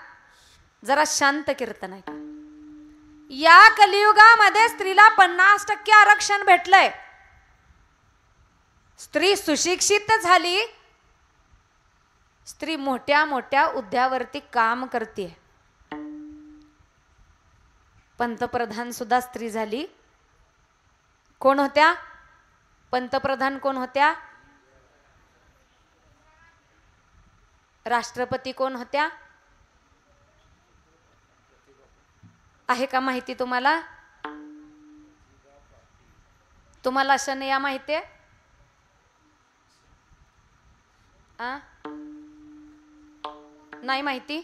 जरा शांत कीर्तन ऐका. या कलियुगामध्ये स्त्रीला 50% आरक्षण भेटलंय. स्त्री सुशिक्षित झाली. स्त्री मोठ्या मोठ्या हुद्द्यावरती काम करते. पंतप्रधान सुद्धा स्त्री झाली. कोण होत्या पंतप्रधान? कोण होत्या? राष्ट्रपती कोण होत्या? आहे का माहिती तुम्हाला? तुम्हाला शनया माहिती आहे? नाही माहिती?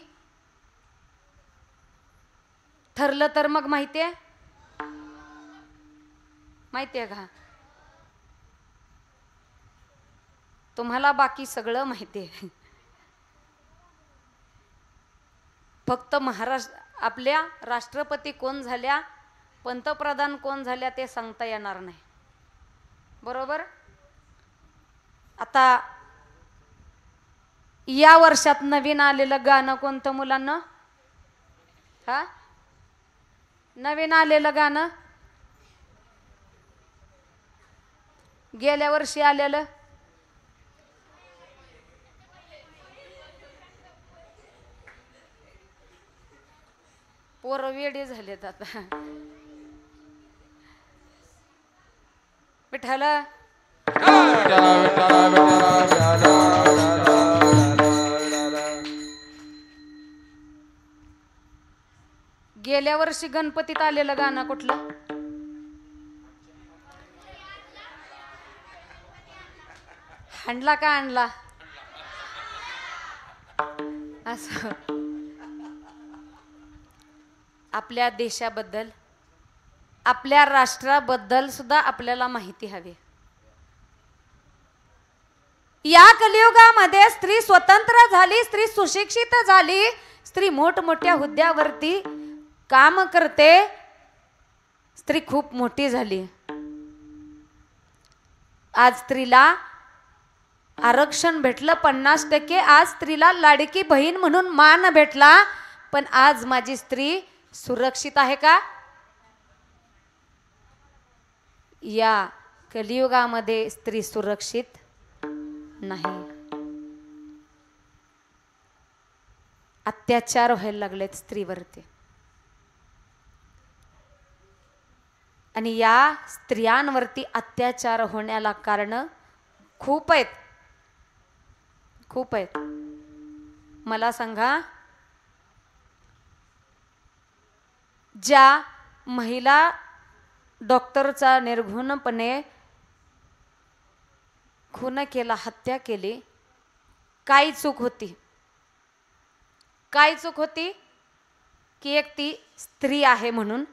ठरलं तर मग माहिती आहे? माहिती आहे का? तुम्हाला बाकी सगळं माहिती आहे, फक्त महाराष्ट्र आपल्या राष्ट्रपती कोण झाल्या, पंतप्रधान कोण झाल्या ते सांगता येणार नाही. बरोबर? आता या वर्षात नवीन आलेलं गाणं कोणतं मुलांना? हा, नवीन आलेलं गाणं गेल्या वर्षी आलेलं पोरं वेडे झालेत आता. विठ्ठल गेल्या वर्षी गणपतीत आलेलं गाणं कुठलं? हाणला का आणला? असं आपल्या देशाबद्दल, आपल्या राष्ट्राबद्दल सुद्धा आपल्याला माहिती हवी. या कलियुगामध्ये स्त्री स्वतंत्र झाली, स्त्री सुशिक्षित झाली, स्त्री मोठमोठ्या हुद्द्यावरती काम करते, स्त्री खूप मोठी झाली. आज स्त्रीला आरक्षण भेटलं 50%. आज स्त्रीला लाडकी बहीण म्हणून मान भेटला. पण आज माझी स्त्री सुरक्षित आहे का? या कलियुगामध्ये स्त्री सुरक्षित नाही. अत्याचार व्हायला लागलेत स्त्रीवरती. आणि या स्त्रियांवरती अत्याचार होण्याला कारण खूप आहेत, खूप आहेत. मला सांगा, ज्या महिला डॉक्टरचा निर्घृणपणे खून केला, हत्या केली, काय चूक होती? काय चूक होती? की एक ती स्त्री आहे म्हणून.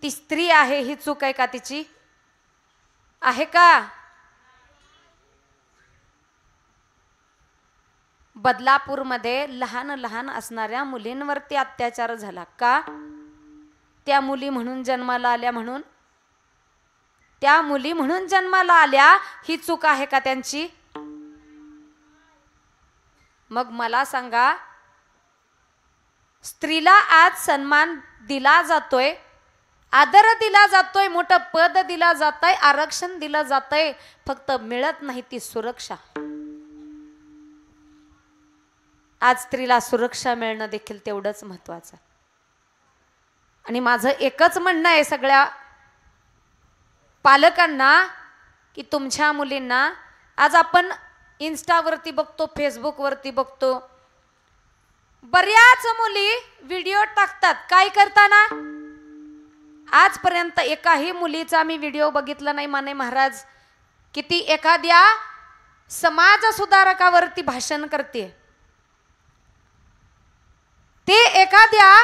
ती स्त्री आहे ही चूक आहे का तिची? आहे का? बदलापूरमध्ये लहान लहान असणाऱ्या मुलींवरती अत्याचार झाला का? त्या मुली म्हणून जन्माला आल्या म्हणून? त्या मुली म्हणून जन्माला आल्या, ही चूक आहे का त्यांची? मग मला सांगा, स्त्रीला आज सन्मान दिला जातोय, आदर दिला जातोय, मोठं पद दिला जातंय, आरक्षण दिलं जातंय, फक्त मिळत नाही ती सुरक्षा. आज स्त्रीला सुरक्षा मिळणं देखील तेवढंच महत्वाचं. आणि माझं एकच म्हणणं आहे सगळ्या पालकांना की तुमच्या मुलींना, आज आपण इन्स्टावरती बघतो, फेसबुकवरती बघतो, बऱ्याच मुली व्हिडिओ टाकतात. काय करताना? आजपर्यंत एकाही मुलीचा मी व्हिडिओ बघितला नाही माने महाराज की ती एखाद्या समाज सुधारकावरती भाषण करते, ते एखाद्या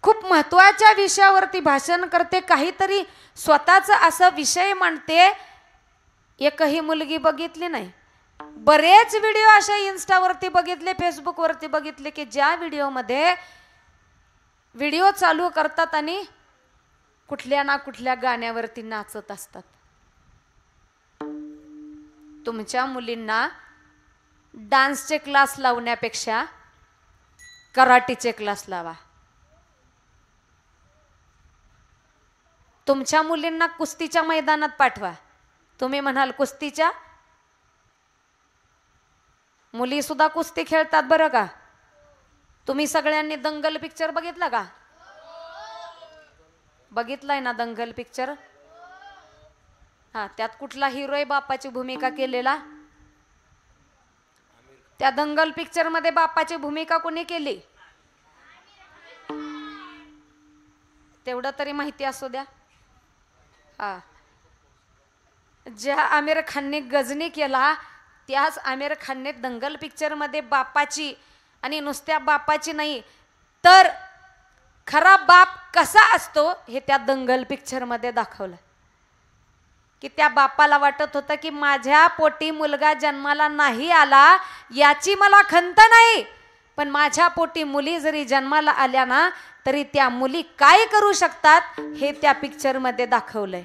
खूप महत्वाच्या विषयावरती भाषण करते, काहीतरी स्वतःचा असा विषय मांडते. एकही मुलगी बघितली नाही. बरेच व्हिडिओ अशा इन्स्टावरती बघितले, फेसबुकवरती बघितले की ज्या व्हिडिओमध्ये व्हिडिओ चालू करतात आणि कुठल्या ना कुठल्या गाण्यावरती नाचत असतात. तुमच्या मुलींना डान्सचे क्लास लावण्यापेक्षा कराटेचे क्लास लावा. तुमच्या मुलींना कुस्तीच्या मैदानात पाठवा. तुम्ही म्हणाल कुस्तीच्या? मुली सुद्धा कुस्ती खेळतात बरं का. तुम्ही सगळ्यांनी दंगल पिक्चर बघितला का? बघितलाय ना दंगल पिक्चर? हा, त्यात कुठला हिरो आहे बापाची भूमिका केलेला? त्या दंगल पिक्चर मध्ये बापाची भूमिका कोणी केली? तेवढं तरी माहिती असू द्या. हा, ज्या आमिर खानने गजनी केला त्याच आमिर खानने दंगल पिक्चर मध्ये बापाची, आणि नुसत्या बापाची नाही तर खरा बाप कसा असतो हे त्या दंगल पिक्चर मध्ये दाखवलं. की त्या बापाला वाटत होतं की माझ्या पोटी मुलगा जन्माला नाही आला याची मला खंत नाही, पण माझ्या पोटी मुली जरी जन्माला आल्या ना तरी त्या मुली काय करू शकतात हे त्या पिक्चर मध्ये दाखवलंय.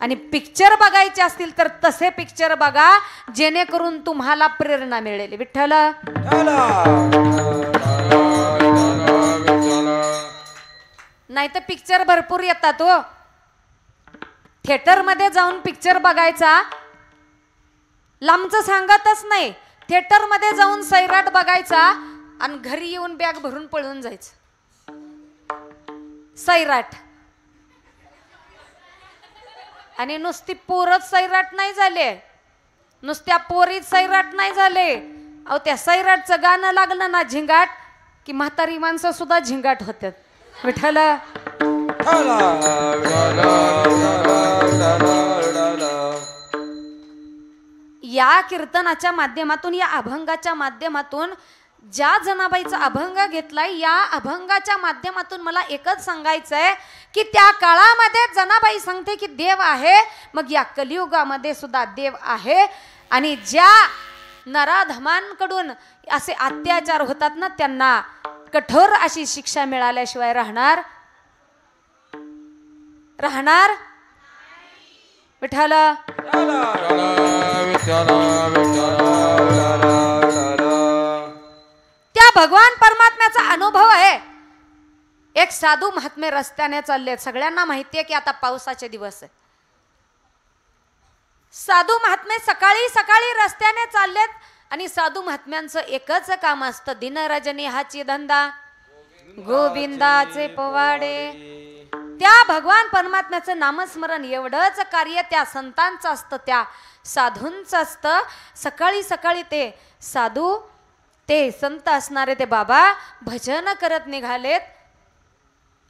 आणि पिक्चर बघायचे असतील तर तसे पिक्चर बघा जेणेकरून तुम्हाला प्रेरणा मिळेल. विठ्ठल नाही तर पिक्चर भरपूर येतात हो. थिएटर मध्ये जाऊन पिक्चर बघायचा, लांबचं सांगतच नाही, थिएटर मध्ये जाऊन सैराट बघायचा आणि घरी येऊन बॅग भरून पळून जायचं. सैराट. आणि नुसती पोरच सैराट नाही झाले, नुसत्या पोरीत सैराट नाही झाले. अहो त्या सैराटचं गाणं लागलं ना झिंगाट की म्हातारी माणसं सुद्धा झिंगाट होतात. विठ्ठल या कीर्तनाच्या माध्यमातून, या अभंगाच्या माध्यमातून ज्या जनाबाईचा अभंग घेतलाय, या अभंगाच्या माध्यमातून मला एकच सांगायचंय की त्या काळामध्ये जनाबाई सांगते की देव आहे, मग या कलियुगामध्ये सुद्धा देव आहे. आणि ज्या नराधमांकडून असे अत्याचार होतात ना त्यांना कठोर अशी शिक्षा मिळाल्याशिवाय राहणार विठ्ठल. त्या भगवान परमात्म्याचा अनुभव आहे. एक साधू महात्मे रस्त्याने चाललेत. सगळ्यांना माहितीये की आता पावसाचे दिवस आहे. साधू महात्मे सकाळी सकाळी रस्त्याने चाललेत आणि साधू महात्म्यांचं एकच काम असतं, दिन रजनी हाची धंदा गोविंदाचे पोवाडे. त्या भगवान परमात्म्याचं नामस्मरण एवढंच कार्य त्या संतांचं असतं, त्या साधूंचं असतं. सकाळी सकाळी ते साधू, ते संत असणारे ते बाबा भजन करत निघालेत.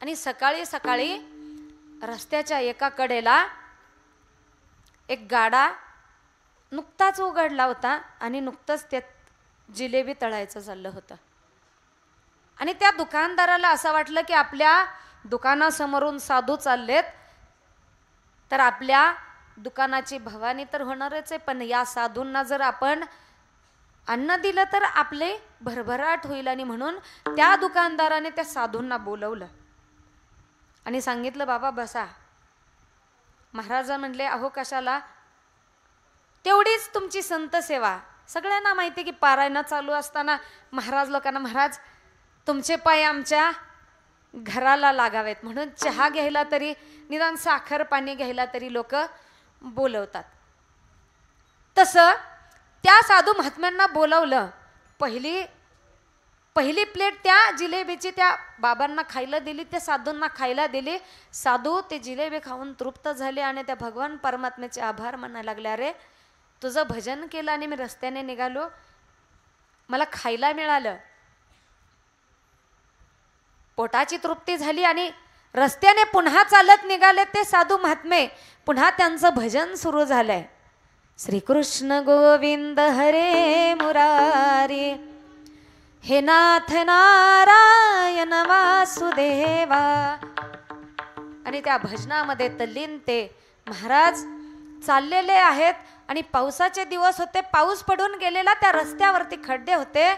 आणि सकाळी सकाळी रस्त्याच्या एका कडेला एक गाडा नुकताच उघडला होता आणि नुकतंच त्यात जिलेबी तळायचं चाललं होतं. आणि त्या दुकानदाराला असं वाटलं की आपल्या दुकानासमोरून साधू चाललेत तर आपल्या दुकानाची भवानी तर होणारच आहे, पण या साधूंना जर आपण अन्न दिलं तर आपले भरभराट होईल. आणि म्हणून त्या दुकानदाराने त्या साधूंना बोलवलं आणि सांगितलं, बाबा बसा. महाराज म्हणले, अहो कशाला, तेवढीच तुमची संत सेवा. सगळ्यांना माहिती की पारायण चालू असताना महाराज लोकांना, महाराज तुमचे पाय आमच्या घराला लागावेत म्हणून चहा घ्यायला तरी, निदान साखर पाणी घ्यायला तरी लोक बोलवतात. तसं त्या साधू महात्म्यांना बोलवलं. पहिली प्लेट त्या जिलेबीची त्या बाबांना खायला दिली, त्या साधूंना खायला दिली. साधू ते जिलेबी खाऊन तृप्त झाले आणि त्या भगवान परमात्म्याचे आभार म्हणायला लागले, अरे तुझं भजन केलं आणि मी रस्त्याने निघालो, मला खायला मिळालं, पोटाची तृप्ती झाली आणि रस्त्याने पुन्हा चालत निघाले ते साधू महात्मे. पुन्हा त्यांचं भजन सुरू झालंय. श्रीकृष्ण गोविंद हरे मुरारी, हे नाथ नारायण वासुदेवा. आणि त्या भजनामध्ये तल्लीन ते महाराज चाललेले आहेत आणि पावसाचे दिवस होते, पाऊस पडून गेलेला, त्या रस्त्यावरती खड्डे होते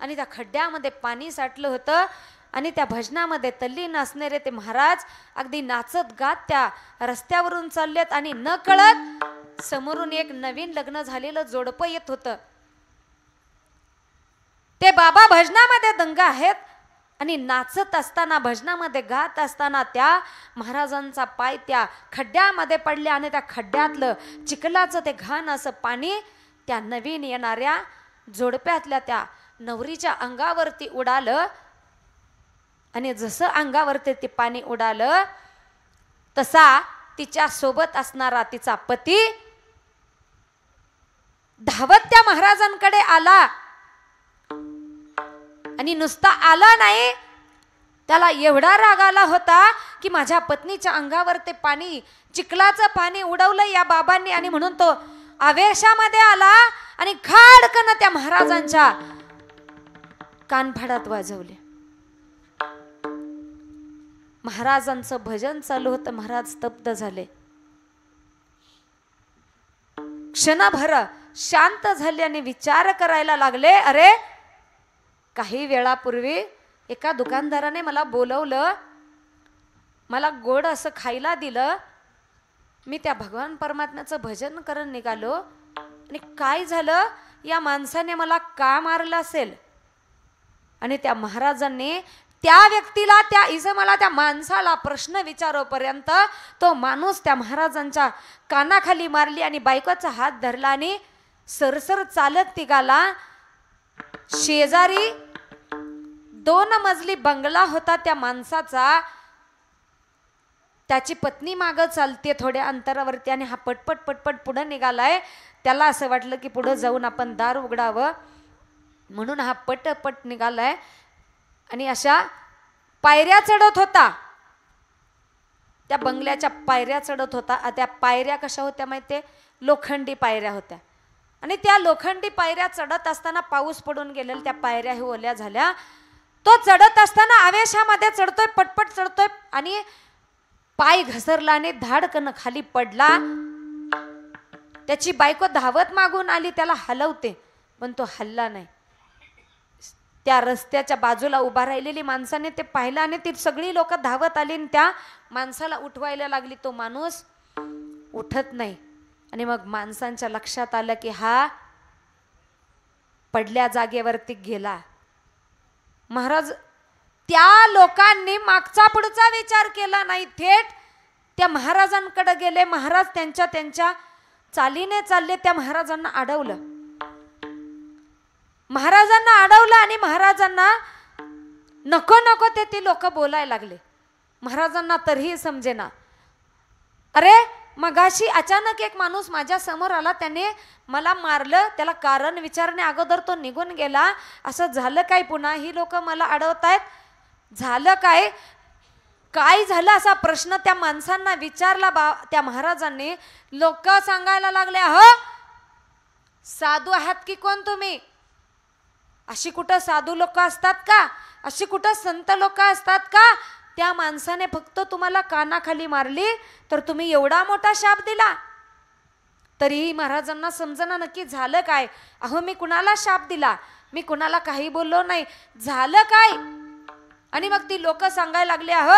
आणि त्या खड्ड्यामध्ये पाणी साठलं होतं आणि त्या भजनामध्ये तल्लीन असणारे ते महाराज अगदी नाचत गात त्या रस्त्यावरून चाललेत आणि न कळत समोरून एक नवीन लग्न झालेलं जोडपं येत होतं. ते बाबा भजनामध्ये दंग आहेत आणि नाचत असताना, भजनामध्ये गात असताना त्या महाराजांचा पाय त्या खड्ड्यामध्ये पडले आणि त्या खड्ड्यातलं चिखलाचं ते घाण असं पाणी त्या नवीन येणाऱ्या जोडप्यातल्या त्या नवरीच्या अंगावरती उडालं. आणि जसं अंगावरती ते पाणी उडालं तसा तिच्या सोबत असणारा तिचा पती धावत त्या महाराजांकडे आला आणि नुसता आला नाही, त्याला एवढा राग आला होता की माझ्या पत्नीच्या अंगावर ते पाणी, चिखलाचं पाणी उडवलं या बाबांनी. आणि म्हणून तो आवेशामध्ये आला आणि खाडकन त्या महाराजांच्या कानफाडात वाजवले. महाराजांचं भजन चालू होतं. महाराज स्तब्ध झाले, क्षणभर शांत झाले आणि विचार करायला लागले. अरे काही वेळापूर्वी एका दुकानदाराने मला बोलवलं, मला गोड असं खायला दिलं, मी त्या भगवान परमात्म्याचं भजन करत निघालो आणि काय झालं, या माणसाने मला का मारलं असेल. आणि त्या महाराजांनी त्या व्यक्तीला, त्या इजमाला, त्या माणसाला प्रश्न विचारोपर्यंत तो माणूस त्या महाराजांच्या कानाखाली मारली आणि बायकोचा हात धरला आणि सरसर चालत निघाला. शेजारी 2 मजली बंगला होता त्या माणसाचा. त्याची पत्नी मागं चालते थोड्या अंतरावरती आणि हा पटपट पटपट पुढे निघालाय. त्याला असं वाटलं की पुढे जाऊन आपण दार उघडावं म्हणून हा पटपट निघालाय आणि अशा पायऱ्या चढत होता. त्या बंगल्याच्या पायऱ्या चढत होता. त्या पायऱ्या कशा होत्या माहितीये, लोखंडी पायऱ्या होत्या. आणि त्या लोखंडी पायऱ्या चढत असताना पाऊस पडून गेलेल्या त्या पायऱ्या हे ओल्या झाल्या. तो चढत असताना आवेशामध्ये चढतोय, पटपट चढतोय आणि पाय घसरला आणि धाडकन खाली पडला. त्याची बायको धावत मागून आली, त्याला हलवते पण तो हलला नाही. त्या रस्त्याच्या बाजूला उभा राहिलेली माणसाने ते पाहिलं आणि ती सगळी लोक धावत आली आणि त्या माणसाला उठवायला लागली. तो माणूस उठत नाही. आणि मग माणसांच्या लक्षात आलं की हा पडल्या जागेवरती गेला. महाराज त्या लोकांनी मागचा पुढचा विचार केला नाही, थेट त्या महाराजांकडे गेले. महाराज त्यांच्या चालीने चालले. त्या महाराजांना अडवलं. आणि महाराजांना नको नको ते लोक बोलायला लागले. महाराजांना तरीही समजेना. अरे मगाशी अचानक एक माणूस माझ्या समोर आला, त्याने मला मारलं, त्याला कारण विचारण्या अगोदर तो निघून गेला. असं झालं काय, पुन्हा ही लोक मला अडवतायत, झालं काय, काय झालं असा प्रश्न त्या माणसांना विचारला. त्या महाराजांनी लोक सांगायला लागले, हो साधू आहात की कोण तुम्ही, अशी कुठं साधू लोक असतात का, अशी कुठं संत लोक असतात का. त्या माणसाने फक्त तुम्हाला कानाखाली मारली तर तुम्ही एवढा मोठा शाप दिला. तरीही महाराजांना समजना नक्की झालं काय. अहो मी कुणाला शाप दिला, मी कुणाला काही बोललो नाही, झालं काय. आणि मग ती लोक सांगायला लागले, अहो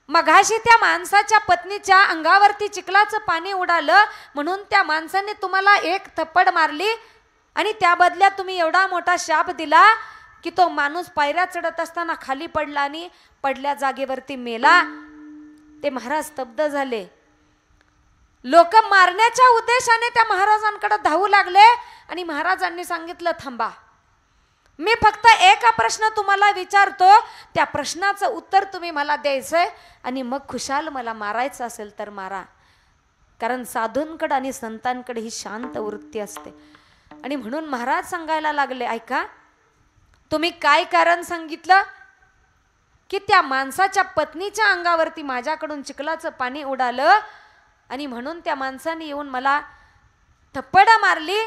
मघाशी त्या माणसाच्या पत्नीच्या अंगावरती चिखलाचं पाणी उडालं म्हणून त्या माणसाने तुम्हाला एक थप्पड मारली आणि त्या बदल्यात तुम्ही एवढा मोठा शाप दिला की तो माणूस पायऱ्या चढत असताना खाली पडला आणि पडल्या जागेवरती मेला. ते महाराज स्तब्ध झाले. लोक मारण्याच्या उद्देशाने त्या महाराजांकडे धावू लागले आणि महाराजांनी सांगितलं, थांबा, मी फक्त एका प्रश्न तुम्हाला विचारतो, त्या प्रश्नाचं उत्तर तुम्ही मला द्यायचंय आणि मग खुशाल मला मारायचं असेल तर मारा. कारण साधूंकडे आणि संतांकडे ही शांत वृत्ती असते. आणि म्हणून महाराज सांगायला लागले, ऐका, तुम्ही काय कारण सांगितलं की त्या माणसाच्या पत्नीच्या अंगावरती माझ्याकडून चिखलाचं पाणी उडालं आणि म्हणून त्या माणसाने येऊन मला थप्पड मारली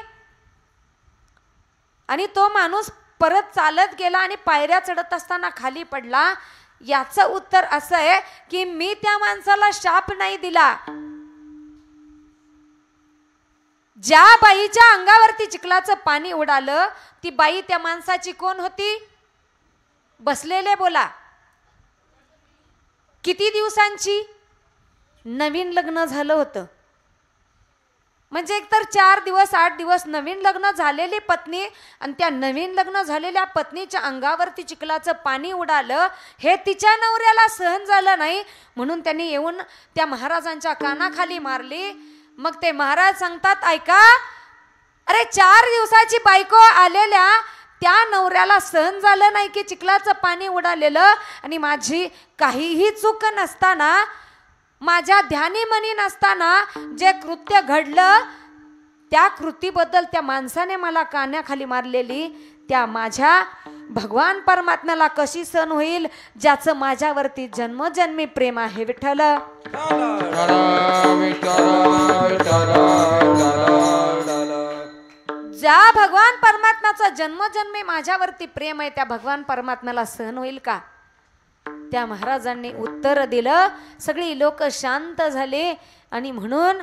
आणि तो माणूस परत चालत गेला आणि पायऱ्या चढत असताना खाली पडला. याचं उत्तर असं आहे की मी त्या माणसाला शाप नाही दिला. ज्या बाईच्या अंगावरती चिखलाचं पाणी उडालं ती बाई त्या माणसाची कोण होती? बसलेले बोला. किती दिवसांची? नवीन लग्न झालं होतं. म्हणजे एकतर 4 दिवस 8 दिवस नवीन लग्न झालेली पत्नी आणि त्या नवीन लग्न झालेल्या पत्नीच्या अंगावरती चिखलाचं पाणी उडालं हे तिच्या नवऱ्याला सहन झालं नाही म्हणून त्यांनी येऊन त्या महाराजांच्या कानाखाली मारली. मग ते महाराज सांगतात, ऐका, अरे 4 दिवसाची बायको आलेल्या त्या नवऱ्याला सहन झालं नाही की चिखलाचं पाणी उडालेलं आणि माझी काहीही चूक नसताना, माझ्या ध्यानीमनी नसताना जे कृत्य घडलं त्या कृतीबद्दल त्या माणसाने मला कानाखाली मारलेली त्या माझ्या भगवान परमात्म्याला कशी सहन होईल ज्याचं माझ्यावरती जन्मजन्मी प्रेम आहे. विठ्ठल ज्या भगवान परमात्म्याचं जन्मजन्मी माझ्यावरती प्रेम आहे त्या भगवान परमात्म्याला सहन होईल का? त्या महाराजांनी उत्तर दिलं. सगळी लोक शांत झाले आणि म्हणून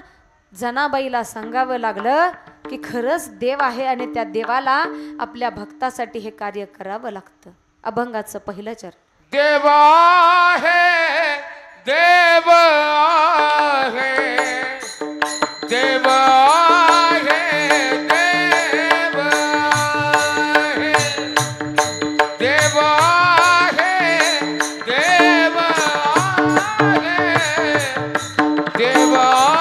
जनाबाईला सांगावं लागलं की खरंच देव आहे आणि त्या देवाला आपल्या भक्तासाठी हे कार्य करावं लागतं. अभंगाचं पहिलं चरण. देव आहे, देव आहे, देव आहे, देव आहे, देव आहे, देव आहे, देव आहे,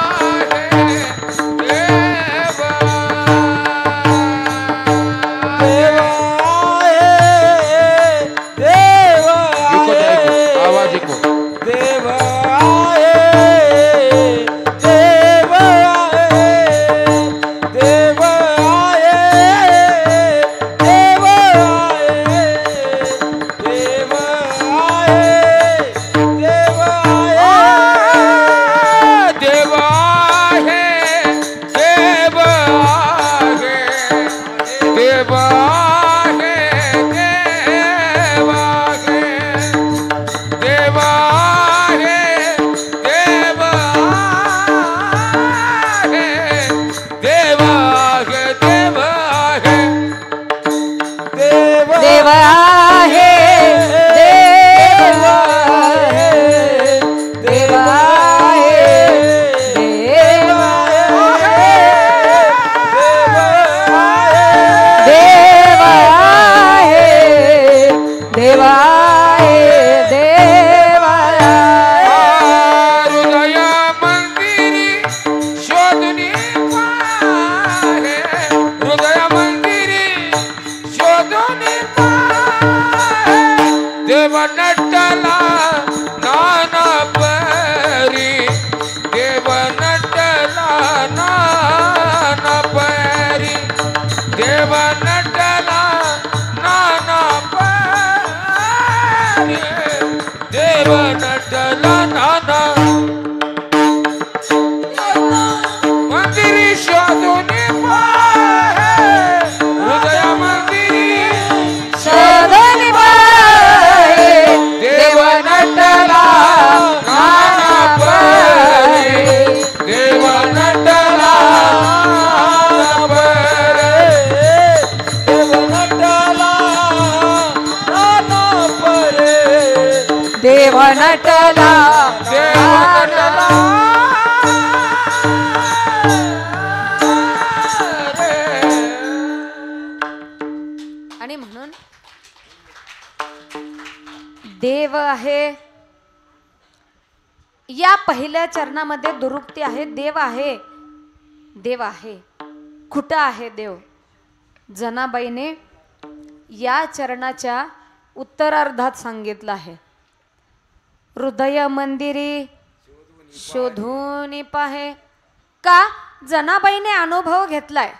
देव नटला देव नटला आणि म्हणून देव आहे. या पहिल्या चरणामध्ये दुरुक्ती आहे. देव आहे, देव आहे. कुठं आहे देव? जनाबाईने या चरणाच्या उत्तरार्धात सांगितलं आहे. हृदय मंदिरी शोधून पाहे. का? जनाबाईने अनुभव घेतलाय.